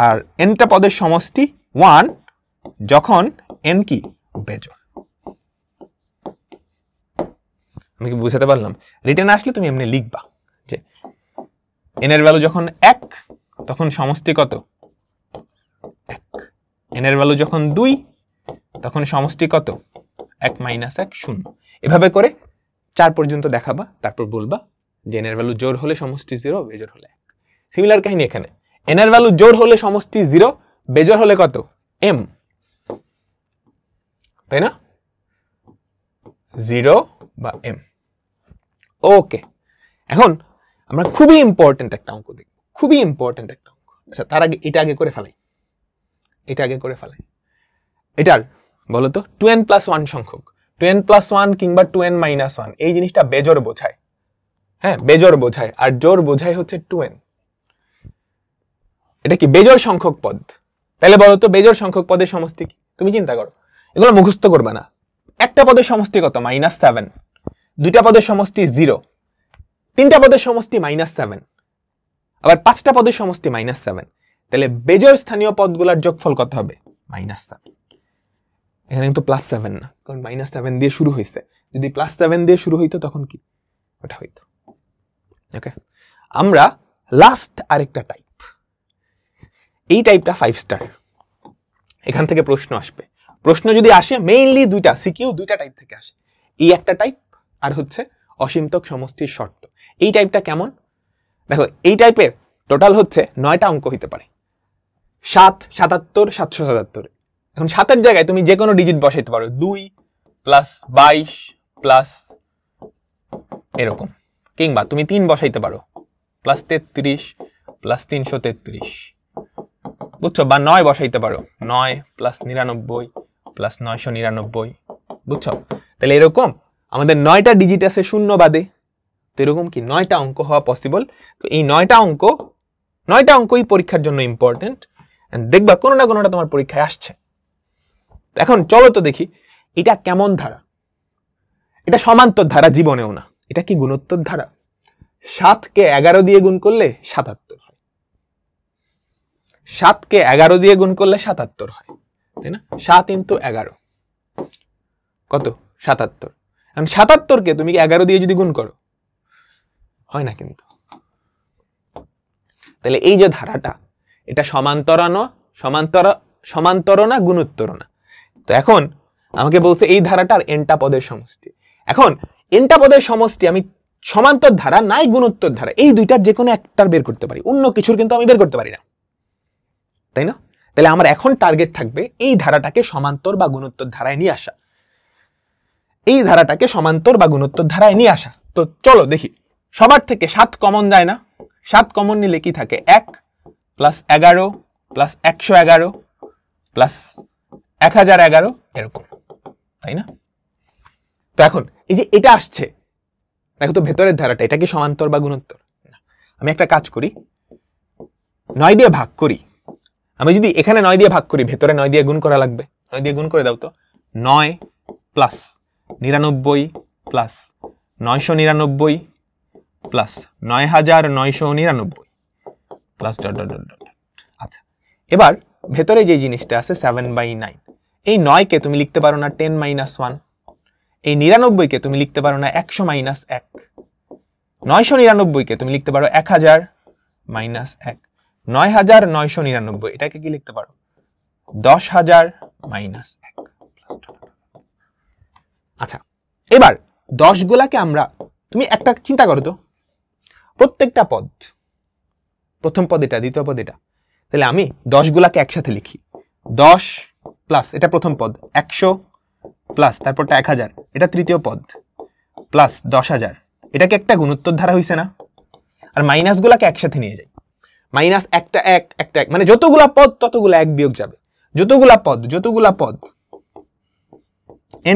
আর nটা পদের সমষ্টি 1 যখন n কি? বেজোড়। আমি কি বুঝাতে পারলাম? রিটেন আসলে তুমি এমনি লিখবা যে n এর ভ্যালু যখন 1 তখন সমষ্টি কত? 1। n এর ভ্যালু যখন 2 তখন সমষ্টি কত? 1 - 1 0। এভাবে করে 4 পর্যন্ত দেখাবা, তারপর বলবা যে n এর ভ্যালু জোড় হলে সমষ্টি 0, বেজোড় হলে 1। সিমিলার কাহিনী এখানে, n এর ভ্যালু জোড় হলে সমষ্টি 0, বেজোড় হলে কত? m, তাই না? 0 বা m। ওকে, এখন আমরা খুবই ইম্পর্টেন্ট একটা অঙ্ক দেখব, খুবই ইম্পর্টেন্ট একটা অঙ্ক। আচ্ছা, তার আগে এটা আগে করে ফেলাই, এটা আগে করে ফেলাই। এটার বলো তো 2n+1 সংখ্যক, 2n+1 কিংবা 2n-1, এই জিনিসটা বেজোড় বোঝায়। হ্যাঁ, বেজোড় বোঝায়, আর জোড় বোঝায় হচ্ছে 2n। এটা কি বেজোড় সংখ্যক পদ? তাহলে বলো তো বেজোড় সংখ্যক পদের সমষ্টি কি? তুমি চিন্তা করো, এগুলো মুখস্থ করবে না। একটা পদের সমষ্টি কত? -7। দুইটা পদের সমষ্টি 0, 3টা পদের সমষ্টি -7, আবার 5টা পদের সমষ্টি -7। তাহলে বেজোড় স্থানীয় পদগুলোর যোগফল কত হবে -7। এখানে কিন্তু +7 না, কারণ -7 দিয়ে শুরু হয়েছে। যদি +7 দিয়ে শুরু হইতো তখন কি ওটা হইতো। ওকে, আমরা লাস্ট আরেকটা টাইপ, এই টাইপটা 5 স্টার। এখান থেকে প্রশ্ন আসবে, প্রশ্ন যদি আসে মেইনলি দুইটা, সিকিউ দুইটা টাইপ থেকে আসে। এই একটা টাইপ আর হচ্ছে অসীমতক সমষ্টির শর্ত। এই টাইপটা কেমন দেখো, এই টাইপের টোটাল হচ্ছে 9টা অঙ্ক হইতে পারে, 7, 77, 777। এখন 7-এর জায়গায় তুমি যে কোনো ডিজিট বসাইতে পারো, 2 + 22 প্লাস এরকম, কিংবা তুমি 3 বসাইতে পারো, +33 + 333, বুঝছো? বা 9 বসাইতে পারো, 9 + 99 + 999, বুঝছো? তাহলে এরকম আমাদের 9টা ডিজিট আছে শূন্য বাদে, তো এরকম কি 9টা অঙ্ক হওয়া পসিবল। তো এই 9টা অঙ্কই পরীক্ষার জন্য ইম্পর্টেন্ট, দেখবা কোনো না কোনোটা তোমার পরীক্ষায় আসছে। এখন চলো তো দেখি এটা কেমন ধারা। এটা সমান্তর ধারা জীবনেও না, এটা কি গুণোত্তর ধারা। 7কে 11 দিয়ে গুণ করলে 77 হয়, 7কে 11 দিয়ে গুণ করলে 77 হয়, তাই না? 7 × 11 কত 77। এখন 77কে তুমি 11 দিয়ে যদি গুণ করো হয় না কিন্তু। তাহলে এই যে ধারাটা, এটা সমান্তর না গুণোত্তর না। তো এখন আমাকে বলছে এই ধারাটার এনটা পদের সমষ্টি। এখন এনটা পদের সমষ্টি আমি সমান্তর ধারা নাই গুণোত্তর ধারা, এই দুইটার যে কোনো একটার বের করতে পারি, অন্য কিছুর কিন্তু আমি বের করতে পারি না, তাই না? তাহলে আমার এখন টার্গেট থাকবে এই ধারাটাকে সমান্তর বা গুণোত্তর ধারায় নিয়ে আসা, এই ধারাটাকে সমান্তর বা গুণোত্তর ধারায় নিয়ে আসা। তো চলো দেখি, সবার থেকে 7 কমন যায় না? 7 কমন নিলে কি থাকে, 1 + 11 + 111 + 1011 এরকম, তাই না? তো এখন এই যে এটা আসছে, দেখো তো ভেতরের ধারাটা, এটা কি সমান্তর বা গুণোত্তর? আমি একটা কাজ করি, 9 দিয়ে ভাগ করি। আমি যদি এখানে 9 দিয়ে ভাগ করি, ভেতরে 9 দিয়ে গুণ করা লাগবে। 9 দিয়ে গুণ করে দাও তো, 9 + 99 + 999 + 9999 প্লাস ডট ডট ডট। আচ্ছা, এবার ভেতরে যে জিনিসটা আছে 7/9, এই 9কে তুমি লিখতে পারো না 10 - 1, এই 99কে তুমি লিখতে পারো না 100 - 1, 999কে তুমি লিখতে পারো 1000 - 1, 9999 এটাকে কি লিখতে পারো 10,000 - 1। আচ্ছা, এবার 10 গুলাকে আমরা, তুমি একটা চিন্তা করো তো, প্রত্যেকটা পদ, প্রথম পদ এটা, দ্বিতীয় পদ এটা, তাহলে আমি 10 গুলাকে একসাথে লিখি, 10 প্লাস এটা প্রথম পদ, 100 প্লাস তারপরটা 1000 এটা তৃতীয় পদ, প্লাস 10,000 এটাকে একটা গুণোত্তর ধারা হইছে না? আর মাইনাস গুলাকে একসাথে নিয়ে যাই, মাইনাস একটা এক একটা এক, মানে যতগুলা পদ ততগুলা এক বিয়োগ যাবে, যতগুলা পদ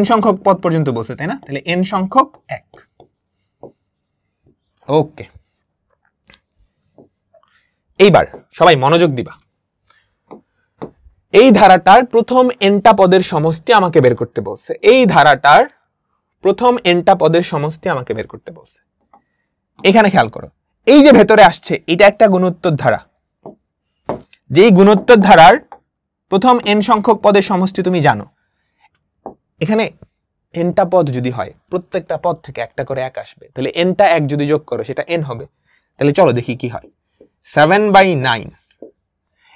n সংখ্যক পদ পর্যন্ত বসে, তাই না? তাহলে n সংখ্যক 1। ওকে, এইবার সবাই মনোযোগ দিবা, এই ধারাটার প্রথম nটা পদের সমষ্টি আমাকে বের করতে বলছে, এই ধারাটার প্রথম nটা পদের সমষ্টি আমাকে বের করতে বলছে। এখানে খেয়াল করো, এই যে ভেতরে আসছে এটা একটা গুণোত্তর ধারা, যেই গুণোত্তর ধারার প্রথম n সংখ্যক পদের সমষ্টি তুমি জানো। এখানে nটা পদ যদি হয়, প্রত্যেকটা পদ থেকে একটা করে 1 আসবে, তাহলে nটা 1 যদি যোগ করো সেটা n হবে। তাহলে চলো দেখি কি হয়, 7/9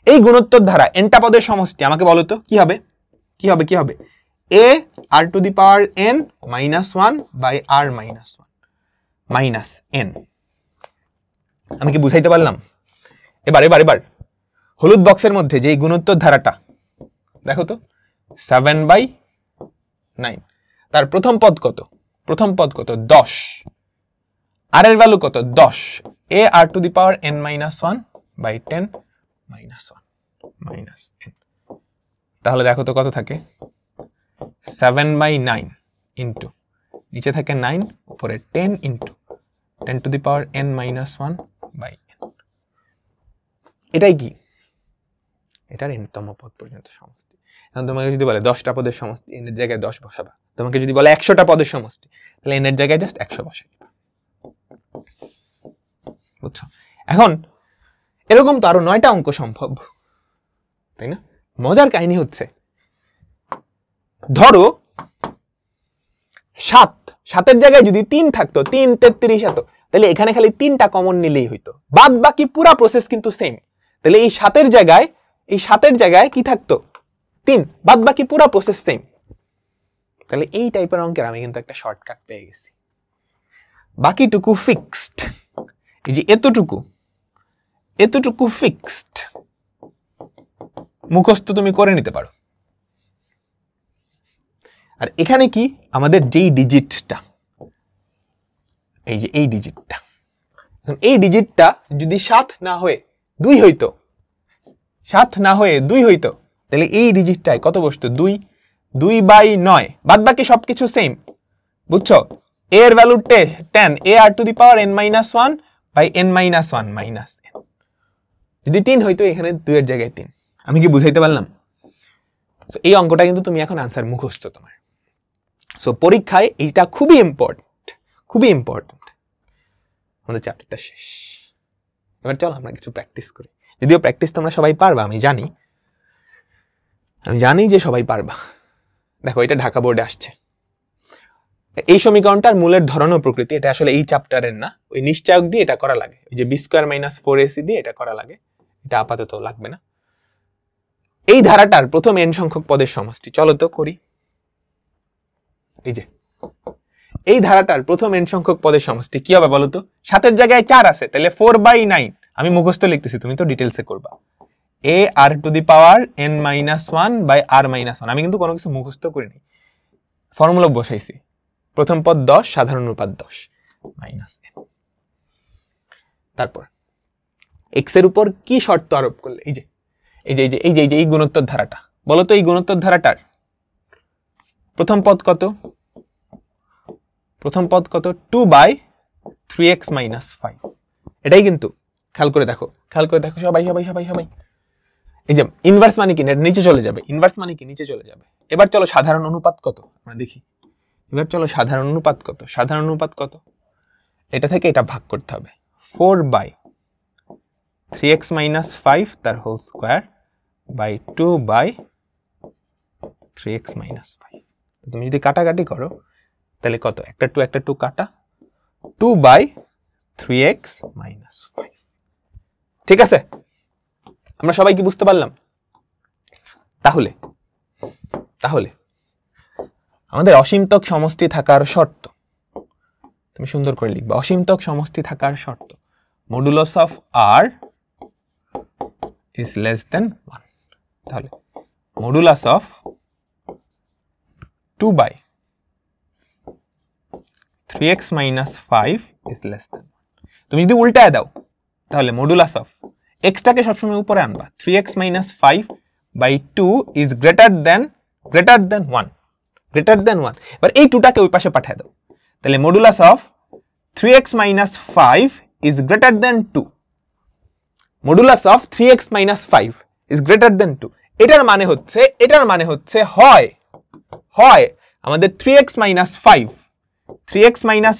এই গুণোত্তর ধারা nটা পদের সমষ্টি আমাকে বলো তো কি হবে, কি হবে a r⁴n - 1 / r - 1 minus n। আমি কি বুঝাইতে পারলাম? এবার হলুদ বক্সের মধ্যে যে গুণোত্তর ধারাটা দেখো তো, 7/9, তার প্রথম পদ কত? 10, আর এর ভ্যালু কত? 10, a r⁴n - 1 / 10 - 1 - n। তাহলে দেখো তো কত থাকে, 7/9 ইন্টু নিচে থাকে 9, উপরে 10 ইন্টু 10⁻n - 1 / n। এটাই কি? এটার n তম পদ পর্যন্ত সমষ্টি। এখন তোমাকে যদি বলে 10টা পদের সমষ্টি, n এর জায়গায় 10 বসাবা। তোমাকে যদি বলে 100টা পদের সমষ্টি, তাহলে n এর জায়গায় জাস্ট 100 বসাই দিবা। বুঝছো? এখন এরকম তো আরো 9টা অঙ্ক সম্ভব, তাই না? মজার কাহিনী হচ্ছে, ধরো 7 জায়গায় যদি 3 থাকতো, 3 33 এত, তাহলে এখানে খালি 3টা কমন নিলেই হইতো, বাদ বাকি পুরা প্রসেস কিন্তু সেম। তাহলে এই 7 জায়গায় কি থাকতো? 3, বাদ বাকি পুরা প্রসেস সেম। তাহলে এই টাইপের অঙ্কের আমি কিন্তু একটা শর্টকাট পেয়ে গেছি। বাকিটুকু ফিক্সড, এই যে এতটুকু ফিক্সড, মুখস্থ তুমি করে নিতে পারো। আর এখানে কি আমাদের যেই ডিজিটটা, এই যে এই ডিজিটটা, এই ডিজিটটা যদি 7 না হয়ে 2 হইতো, 7 না হয়ে 2 হইতো, তাহলে এই ডিজিটটায় কত বসতো? 2/9, বাদ বাকি সবকিছু সেম, বুঝছো? a এর value 10, a r to the power n-1 by n-1 minus n। যদি 3 হইতো, এখানে 2 এর জায়গায় 3। আমি কি বুঝাইতে পারলাম? সো এই অঙ্কটা কিন্তু তুমি এখন আনসার মুখস্থ তোমার। সো পরীক্ষায় এইটা খুবই ইম্পর্টেন্ট। আমাদের চ্যাপ্টারটা শেষ। এবার চলো আমরা কিছু প্র্যাকটিস করি। যদিও প্র্যাকটিস তোমরা সবাই পারবা, আমি জানি যে সবাই পারবা। দেখো, এটা ঢাকা বোর্ডে আসছে। এই সমীকরণটার মূলের ধরন ও প্রকৃতি, এটা আসলে এই চ্যাপ্টারের না, ওই নিশ্চয়ক দিয়ে এটা করা লাগে, ওই যে b² - 4ac দিয়ে এটা করা লাগে, এটা আপাতত লাগবে না। এই ধারাটার প্রথম n সংখ্যক পদের সমষ্টি, চলো তো করি। এই যে এই ধারাটার প্রথম n সংখ্যক পদের সমষ্টি কি হবে বলো তো? 7 এর জায়গায় 4 আছে, তাহলে 4/9। আমি মুখস্থ লিখতেছি, তুমি তো ডিটেইলসে করবা। a r to the power n-1 by r-1। আমি কিন্তু কোনো কিছু মুখস্থ করিনি, ফর্মুলা বসাইছি। প্রথম পদ 10, সাধারণ অনুপাত 10 মাইনাস n। তারপর x এর উপর কি শর্ত আরোপ করলে? এই গুণোত্তর ধারাটা, বলো তো এই গুণোত্তর ধারাটার প্রথম পদ কত? 2/3x - 5। এটাই কিন্তু, খেয়াল করে দেখো সবাই। এই যে ইনভার্স মানে কি? নিচে চলে যাবে। ইনভার্স মানে কি? নিচে চলে যাবে। এবার চলো সাধারণ অনুপাত কত আমরা দেখি। সাধারণ অনুপাত কত? এটা থেকে এটা ভাগ করতে হবে। 4/3x - 5 তার হোল স্কয়ার বাই 2/3x - 5। তুমি যদি কাটাকাটি করো তাহলে কত? একটা 2 কাটা, 2/3x - 5। ঠিক আছে, আমরা সবাই কি বুঝতে পারলাম? তাহলে আমাদের অসীমতক সমষ্টি থাকার শর্ত, তুমি সুন্দর করে লিখবা। অসীমতক সমষ্টি থাকার শর্ত, modulus of r is less than 1। তাহলে modulus of 2/3x - 5 is less than 1। তুমি যদি উল্টায় দাও তাহলে মডুলাস অফ x টাকে সবসময় উপরে আনবা, 3x - 5/2 is greater than 1। এবার এই 2টাকে ওই পাশে পাঠিয়ে দাও, তাহলে modulus of 3x - 5 is greater than 2। Modulus of 3x - 5 is greater than 2। এটার মানে হচ্ছে হয় আমাদের 3x -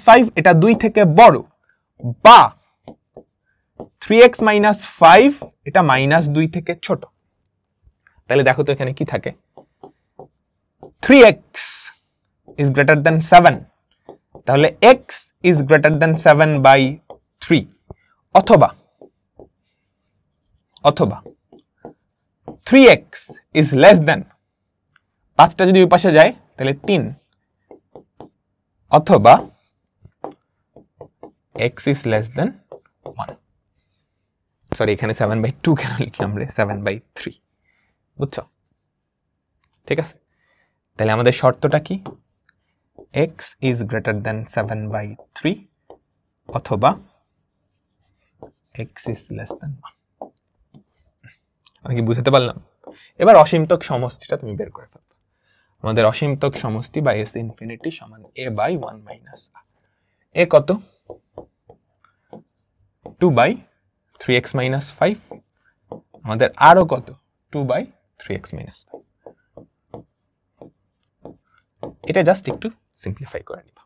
5 এটা 2 থেকে বড়, বা 3x - 5 এটা -2 থেকে ছোট। তাহলে দেখো তো এখানে কি থাকে? 3x is greater than 7, তাহলে x is greater than 7/3, অথবা 3x is less than, 5টা যদি ওই পাশে যায় তাহলে 3, অথবা x is less than 1। Sorry, এখানে 7/2 কেন লিখলাম রে? 7/3, বুঝছো? ঠিক আছে, তাহলে আমাদের শর্তটা কি? x is greater than 7/3 অথবা x is less than 1। আমি কি বুঝাতে পারলাম? এবার অসীমতক সমষ্টিটা তুমি বের করে ফেলবে। আমাদের অসীমতক সমষ্টি বা s ইনফিনিটি সমান a/1 - r। এ কত? 2/3x - 5। আমাদের আরও কত? 2/3x - 5। এটা জাস্ট একটু সিম্পলিফাই করে নিবা।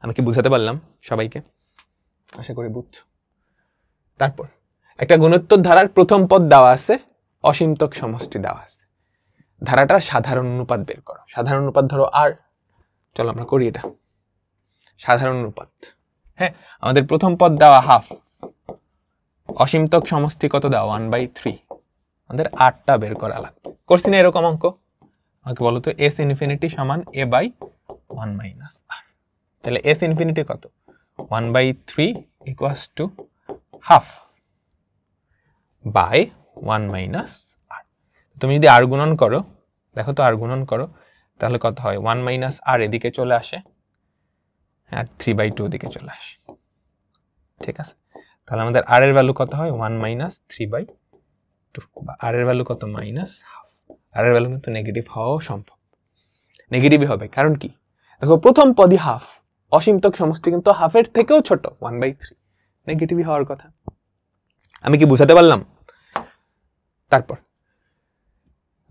আমি কি বুঝাতে পারলাম সবাইকে? আশা করি বুঝছো। তারপর একটা গুণোত্তর ধারার প্রথম পদ দেওয়া আছে, অসীমতক সমষ্টি দেওয়া আছে, ধারাটার সাধারণ অনুপাত বের করো। সাধারণ অনুপাত ধরো আর, চলো আমরা করি এটা। সাধারণ অনুপাত, হ্যাঁ, আমাদের প্রথম পদ দেওয়া হাফ, অসীমতক সমষ্টি কত দেওয়া 1/3, আমাদের আরটা বের করা লাগবে। করছি না এরকম অঙ্ক? আমাকে বলো তো এস ইনফিনিটি সমান a/1 মাইনাস আর। তাহলে এস ইনফিনিটি কত? 1/3 equals to half by 1 minus r. তুমি যদি আর গুণন করো, দেখো তো আর গুণন করো, তাহলে কত হয়? 1 মাইনাস আর এদিকে চলে আসে, আর 3/2 ওদিকে চলে আসে। ঠিক আছে, তাহলে আমাদের আর এর ভ্যালু কত হয়? 1 মাইনাস 3/2, বা আর এর ভ্যালু কত? Minus half. আর এর ভ্যালু কিন্তু নেগেটিভ হওয়াও সম্ভব, নেগেটিভই হবে। কারণ কি? দেখো প্রথম পদই হাফ, অসীমতক সমষ্টি কিন্তু হাফের থেকেও ছোট, 1/3, নেগেটিভই হওয়ার কথা। আমি কি বুঝাতে পারলাম? তারপর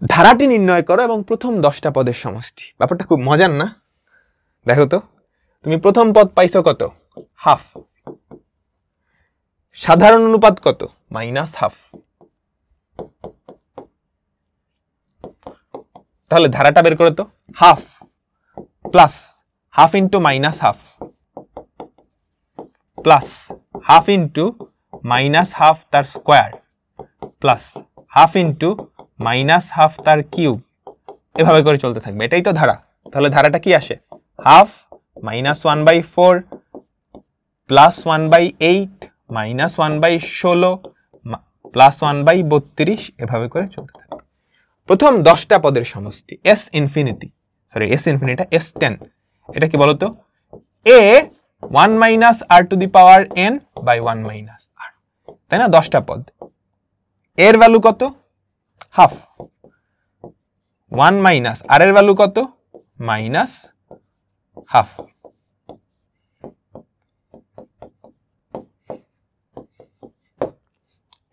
ধারাটি নির্ণয় করো এবং প্রথম 10টা পদের সমষ্টি। ব্যাপারটা খুব মজার না? দেখো তো, তুমি প্রথম পদ পাইছো কত? হাফ। সাধারণ অনুপাত কত? Minus half. তাহলে ধারাটা বের করো তো। Half plus half into minus half plus half into minus half তার square plus half into minus half তার কিউব, এভাবে করে চলতে থাকবে। এটাই তো ধারা। তাহলে ধারাটা কি আসে? Half minus 1/4 plus 1/8 minus 1/16 plus 1/32, এভাবে করে চলতে থাকবে। প্রথম 10টা পদের সমষ্টি S infinity, sorry S infinity S10, এটা কি বলতো? a 1 minus r to the power n by 1 minus r, তাই না? 10টা পদ, এর ভ্যালু কত? হাফ। 1 মাইনাস আর এর ভ্যালু কত? Minus half.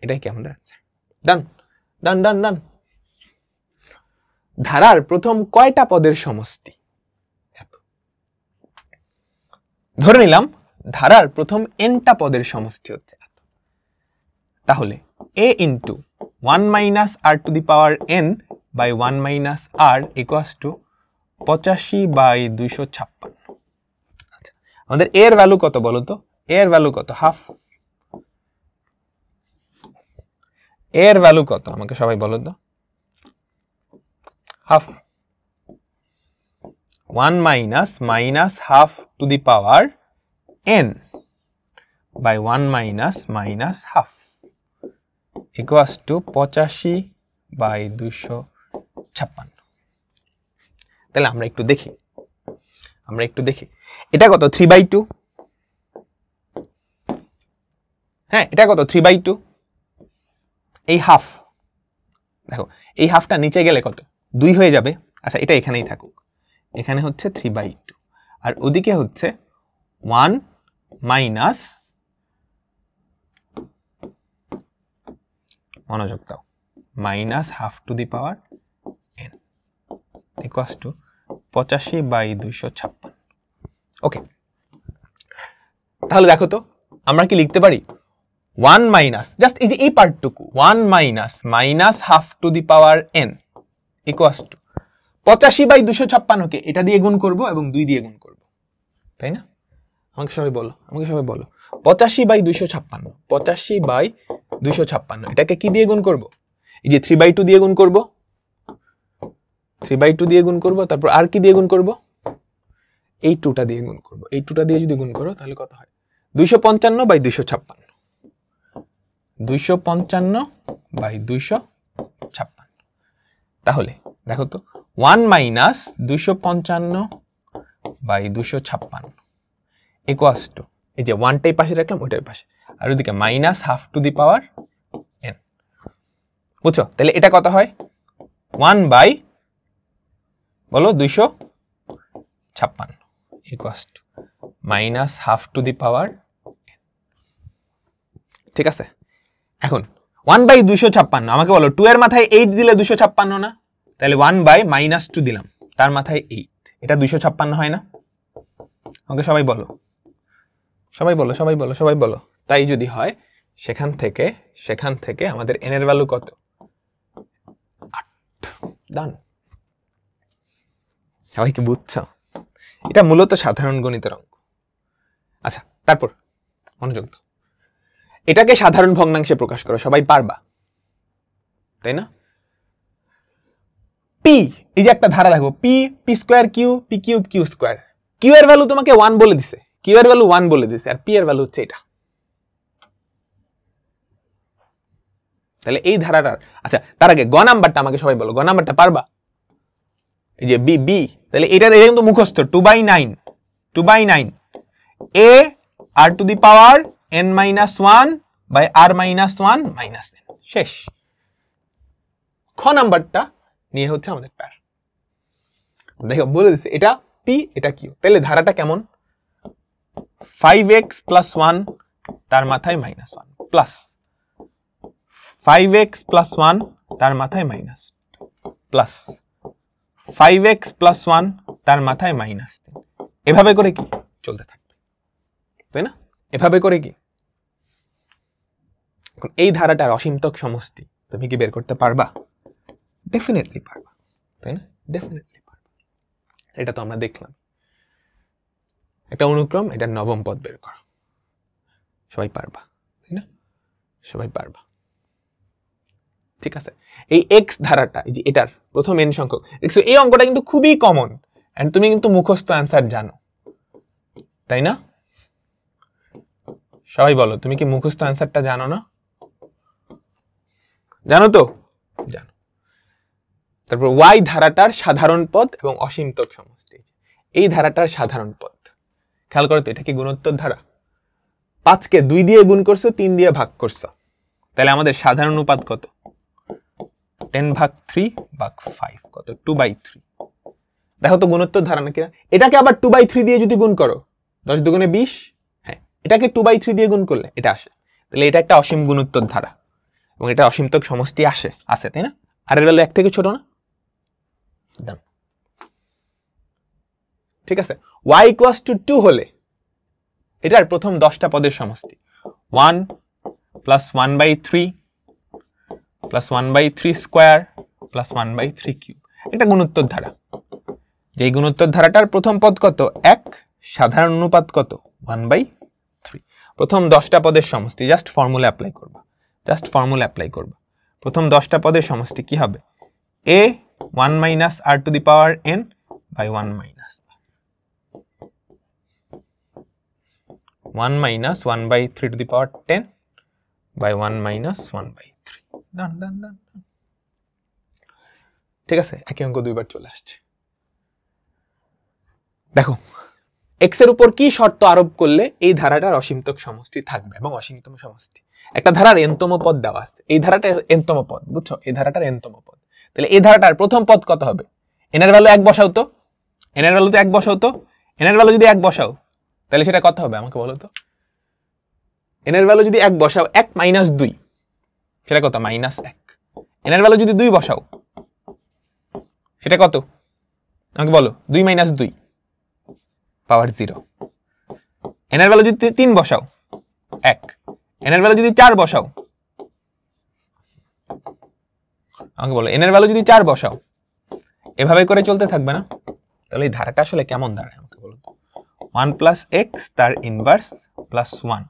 এটাই কি আমাদের আছে? ডান ডান ডান ডান। ধারার প্রথম কয়টা পদের সমষ্টি? এত। ধরে নিলাম ধারার প্রথম nটা পদের সমষ্টি হচ্ছে এত। তাহলে a into 1 minus r to the power n by 1 minus r equals to 85/256। আচ্ছা, আমাদের a এর ভ্যালু কত বলো তো? a এর ভ্যালু কত? হাফ। a এর ভ্যালু কত আমাকে সবাই বলো তো? Half. 1 minus minus half to the power n by 1 minus minus half equals to 85/256। তাহলে আমরা একটু দেখি, এটা কত? 3/2। হ্যাঁ, এটা কত? 3/2। এই হাফ, দেখো এই হাফটা নিচে গেলে কত? 2 হয়ে যাবে। আচ্ছা, এটা এখানেই থাকুক, এখানে হচ্ছে 3/2 আর ওদিকে হচ্ছে 1 মাইনাস, মনোযোগ দাও, minus half to the power n equals to 85/256। ওকে, তাহলে দেখো তো আমরা কি লিখতে পারি? 1 মাইনাস, জাস্ট এই যে এই পার্টটুকু, 1 minus minus half to the power n equals to 85/256কে এটা দিয়ে গুণ করব এবং 2 দিয়ে গুণ করব, তাই না? আমাকে সবাই বলো 85/256, 85/256, এটাকে কি দিয়ে গুণ করব? এই যে 3/2 দিয়ে গুণ করব, 3/2 দিয়ে গুণ করব, তারপর আর কি দিয়ে গুণ করব? এই 2টা দিয়ে গুণ করব। এই 2টা দিয়ে যদি গুণ করো তাহলে কত হয়? 255/256, 255/256। তাহলে দেখো তো 1 মাইনাস 255/256 ইকুয়ালস টু, এই যে 1টাই পাশে রাখলাম, ওইটাই পাশে, আর ওইদিকে minus half to the power n। বুঝছো? তাহলে এটা কত হয়? 1 বাই, বলো, 256 equals to minus half to the power n। ঠিক আছে, এখন 1/256, আমাকে বলো 2 এর মাথায় 8 দিলে 256 না? তাহলে 1/-2 দিলাম, তার মাথায় 8, এটা 256 হয় না? আমাকে সবাই বলো। তাই যদি হয় সেখান থেকে আমাদের n এর ভ্যালু কত 8 ডান সবাই কি বুঝছো এটা মূলত সাধারণ গণিতের অঙ্ক আচ্ছা তারপর মনোযোগ দাও এটাকে সাধারণ ভগ্নাংশে প্রকাশ করো সবাই পারবা তাই না p এই যে একটা ধারা দেখো p p square q p cube q square q এর ভ্যালু তোমাকে 1 বলে দিছে q এর ভ্যালু 1 বলে দিছে আর p এর ভ্যালু হচ্ছে এটা তাহলে এই ধারাটার আচ্ছা তার আগে গ নাম্বারটা আমাকে সবাই বলো গ নাম্বারটা পারবা এই যে b তাহলে এটা কিন্তু মুখস্থ 2/9 a r to the power n - 1 by r - 1 minus n শেষ খ নাম্বারটা নিয়ে হচ্ছে আমাদের প্যার দেখো বলে দিছে এটা p এটা q তাহলে ধারাটা কেমন 5x + 1 তার মাথায় -1 প্লাস 5x + 1 তার মাথায় মাইনাস প্লাস 5x + 1 তার মাথায় -3 এভাবে করে কি চলতে থাকবে তাই না এভাবে করে কি এখন এই ধারাটার অসীমতক সমষ্টি তুমি কি বের করতে পারবা ডেফিনেটলি পারবা তাই না ডেফিনেটলি পারবা এটা তো আমরা দেখলাম একটা অনুক্রম এটা নবম পদ বের করো সবাই পারবা তাই না সবাই পারবা ঠিক আছে এই x ধারাটা এই যে এটার প্রথম n সংখ্যক দেখছো এই অঙ্কটা কিন্তু খুবই কমন এন্ড তুমি কিন্তু মুখস্থ অ্যানসার জানো তাই না সবাই বলো তুমি কি মুখস্থ অ্যানসারটা জানো না জানো তো জানো তারপর y ধারাটার সাধারণ পদ এবং অসীমতক সমষ্টি এই ধারাটার সাধারণ পদ খেয়াল করো তো এটা কি গুণোত্তর ধারা 5 কে 2 দিয়ে গুণ করছো 3 দিয়ে ভাগ করছো তাহলে আমাদের সাধারণ অনুপাত কত 10/3/5 কত 2/3 দেখো তো গুণোত্তর ধারা নাকি না এটাকে আবার 2/3 দিয়ে যদি গুণ করো 10 দুগুণে 20 হ্যাঁ এটাকে 2/3 দিয়ে গুণ করলে এটা আসে তাহলে এটা একটা অসীম গুণোত্তর ধারা এবং এটা অসীমতক সমষ্টি আসে তাই না আর এর ভ্যালু 1 থেকে ছোট না ডান ঠিক আছে y = 2 হলে এটার প্রথম 10টা পদের সমষ্টি 1 + 1/3 + 1/3 স্কয়ার + 1/3 কিউব এটা গুণোত্তর ধারা যেই গুণোত্তর ধারাটার প্রথম পদ কত 1 সাধারণ অনুপাত কত 1/3 প্রথম 10টা পদের সমষ্টি জাস্ট ফর্মুলা অ্যাপ্লাই করবা প্রথম 10টা পদের সমষ্টি কি হবে a 1 - r to the power n by 1 - 1/3 to the power 10 by 1 - 1/3 done ঠিক আছে একই অঙ্ক দুইবার চলে আসছে দেখো x এর উপর কি শর্ত আরোপ করলে এই ধারাটার অসীমতক সমষ্টি থাকবে এবং অসীমতম সমষ্টি একটা ধারার n-তম পদ দেওয়া আছে এই ধারাটার n-তম পদ বুঝছো এই ধারাটার n-তম পদ তাহলে এই ধারাটার প্রথম পদ কত হবে n এর ভ্যালু 1 বসাও তো n এর ভ্যালু তো 1 বসাও তো n এর ভ্যালু যদি 1 বসাও তাহলে সেটা কত হবে আমাকে বলো তো n এর ভ্যালু যদি 1 বসাও 1 - 2 সেটা কত -1 n এর ভ্যালু যদি 2 বসাও সেটা কত আমাকে বলো 2 - 2 পাওয়ার 0 n এর ভ্যালু যদি 3 বসাও 1 n এর ভ্যালু যদি 4 বসাও আমাকে বলো n এর ভ্যালু যদি 4 বসাও এভাবে করে চলতে থাকবে না তাহলে এই ধারাটা আসলে কেমন দাঁড়ায় আমাকে বলো 1 + x তার ইনভার্স +1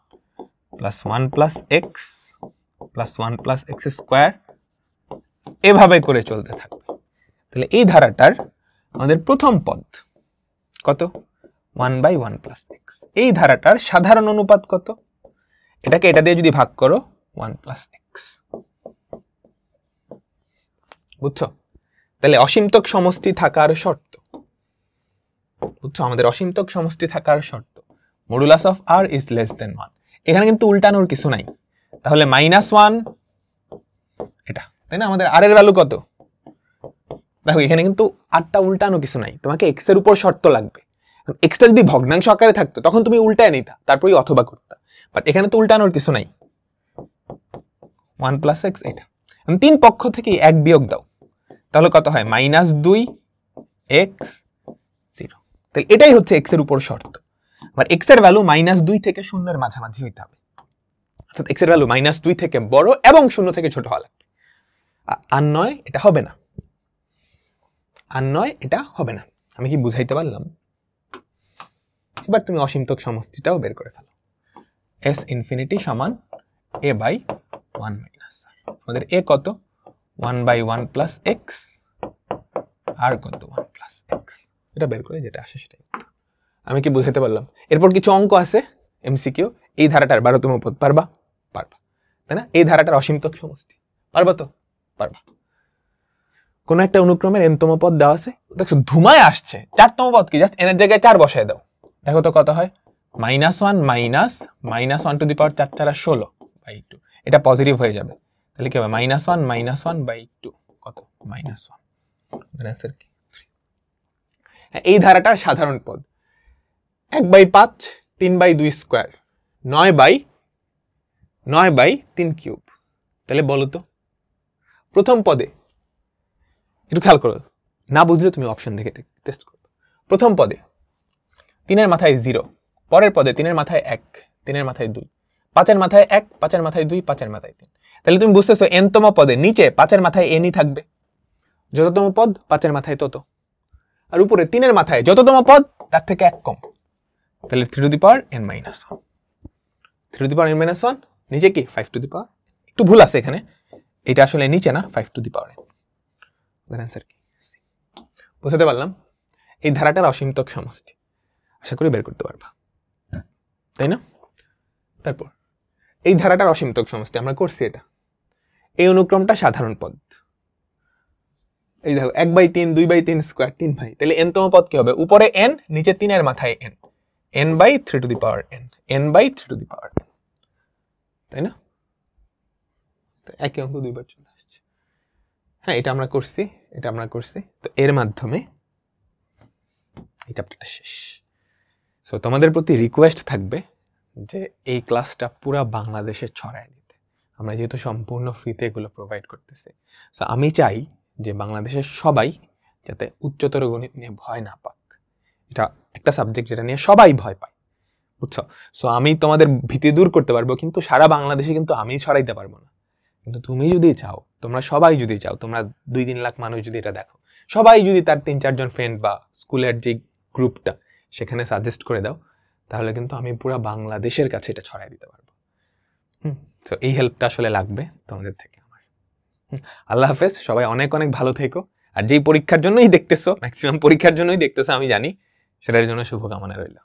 +1 + x +1 + x স্কয়ার এভাবে করে চলতে থাকবে তাহলে এই ধারাটার আমাদের প্রথম পদ কত 1/1 + x এই ধারাটার সাধারণ অনুপাত কত এটাকে এটা দিয়ে যদি ভাগ করো 1 + x বুঝছো তাহলে অসীমতক সমষ্টি থাকার শর্ত বুঝছো আমাদের অসীমতক সমষ্টি থাকার শর্ত modulus of r is less than 1 এখানে কিন্তু উল্টানোর কিছু নাই তাহলে -1 এটা তাই না আমাদের r এর ভ্যালু কত দেখো এখানে কিন্তু rটা উল্টানো কিছু নাই তোমাকে x এর উপর শর্ত লাগবে x টা যদি ভগ্নাংশ আকারে থাকতো তখন তুমি উল্টায় নিতা তারপরেই অথবা করতা বাট এখানে তো উল্টানোর কিছু নাই 1 + x এটা তিন পক্ষ থেকে 1 বিয়োগ দাও তাহলে কত হয় -2 x 0 তাহলে এটাই হচ্ছে x এর উপর শর্ত আর x এর ভ্যালু -2 থেকে 0 এর মাঝামাঝি হইতে হবে অর্থাৎ x এর ভ্যালু -2 থেকে বড় এবং 0 থেকে ছোট হওয়া লাগবে। আর নয় এটা হবে না, আমি কি বুঝাইতে পারলাম? এবার তুমি অসীমতক সমষ্টিটাও বের করে ফেলো। s ইনফিনিটি সমান a বাই 1 মাইনাস r। আমাদের a কত? 1/1 প্লাস x, আর কত? 1 প্লাস x। এটা বের করে যেটা আসে সেটাই উত্তর। আমি কি বুঝাইতে পারলাম? এরপর কিছু অঙ্ক আছে এমসিকিউ। এই ধারাটার 12তম পদ পারবা? পারবা, তাই না? এই ধারাটার অসীমতক সমষ্টি পারবা তো? পারবা। কোন একটা অনুক্রমের nতম পদ দেওয়া আছে, দেখছো ধুমায় আসছে, 4তম পদ কি? জাস্ট n এর জায়গায় 4 বসায় দাও, দেখো তো কত হয়? -1 মাইনাস -1 টু দি পাওয়ার 4 4 16/2। এটা পজিটিভ হয়ে যাবে, তাহলে কি হবে? -1 কত? -1। आंसर কি? 3। এই ধারাটার সাধারণ পদ 1/5 3/2 স্কয়ার 9/3 কিউব। তাহলে বলো তো প্রথম পদে, একটু খেয়াল করো, না বুঝলে তুমি অপশন দেখে টেস্ট করো। প্রথম পদে 3 এর মাথায় 0, পরের পদে 3 এর মাথায় 1, 3 এর মাথায় 2, 5 এর মাথায় 1, 5 এর মাথায় 2, 5 এর মাথায় 3। তাহলে তুমি বুঝতেছো nতম পদে নিচে 5 এর মাথায় n ই থাকবে, যততম পদ 5 এর মাথায় তত, আর উপরে 3 এর মাথায় যততম পদ তার থেকে 1 কম, তাহলে 3 two the power n minus 1। 3 two the power n minus 1, নিচে কি 5 টু দি পাওয়ার, একটু ভুল আছে এখানে, এটা আসলে নিচে না, 5 two the power n। Answer কি? বুঝতে পারলাম? এই ধারাটার অসীমতক সমষ্টি আশা করি বের করতে পারবা, তাই না? তারপর এই ধারাটার অসীমতক সমষ্টি আমরা করছি, এটা এই অনুক্রমটা সাধারণ পদ। এই দেখো 1/3 2/3 স্কয়ার 3/, তাহলে nতম পদ কি হবে? উপরে n, নিচে 3 এর মাথায় n, n/3 two the power n, n/3 two the power n, তাই না? তো একই অঙ্ক দুইবার চলে আসছে। হ্যাঁ, এটা আমরা করছি, তো এর মাধ্যমে এই চ্যাপ্টারটা শেষ। সো তোমাদের প্রতি রিকোয়েস্ট থাকবে যে এই ক্লাসটা পুরো বাংলাদেশে ছড়ায় দিতে। আমরা যেহেতু সম্পূর্ণ ফ্রিতে এগুলো প্রোভাইড করতেছি, সো আমি চাই যে বাংলাদেশের সবাই যাতে উচ্চতর গণিত নিয়ে ভয় না পাক। এটা একটা সাবজেক্ট যেটা নিয়ে সবাই ভয় পায়, বুঝছো? সো আমি তোমাদের ভীতি দূর করতে পারবো, কিন্তু সারা বাংলাদেশে কিন্তু আমি ছড়াইতে পারবো না। কিন্তু তুমি যদি চাও, তোমরা সবাই যদি চাও, তোমরা 2-3 লাখ মানুষ যদি এটা দেখো, সবাই যদি তার 3-4 জন ফ্রেন্ড বা স্কুলের যে গ্রুপটা সেখানে সাজেস্ট করে দাও, তাহলে কিন্তু আমি পুরো বাংলাদেশের কাছে এটা ছড়াই দিতে পারবো। তো এই হেল্পটা আসলে লাগবে তোমাদের থেকে আমার। আল্লাহ হাফেজ, সবাই অনেক অনেক ভালো থেকো। আর যেই পরীক্ষার জন্যই দেখতেছো, ম্যাক্সিমাম পরীক্ষার জন্যই দেখতেছো আমি জানি, সেটার জন্য শুভকামনা রইল।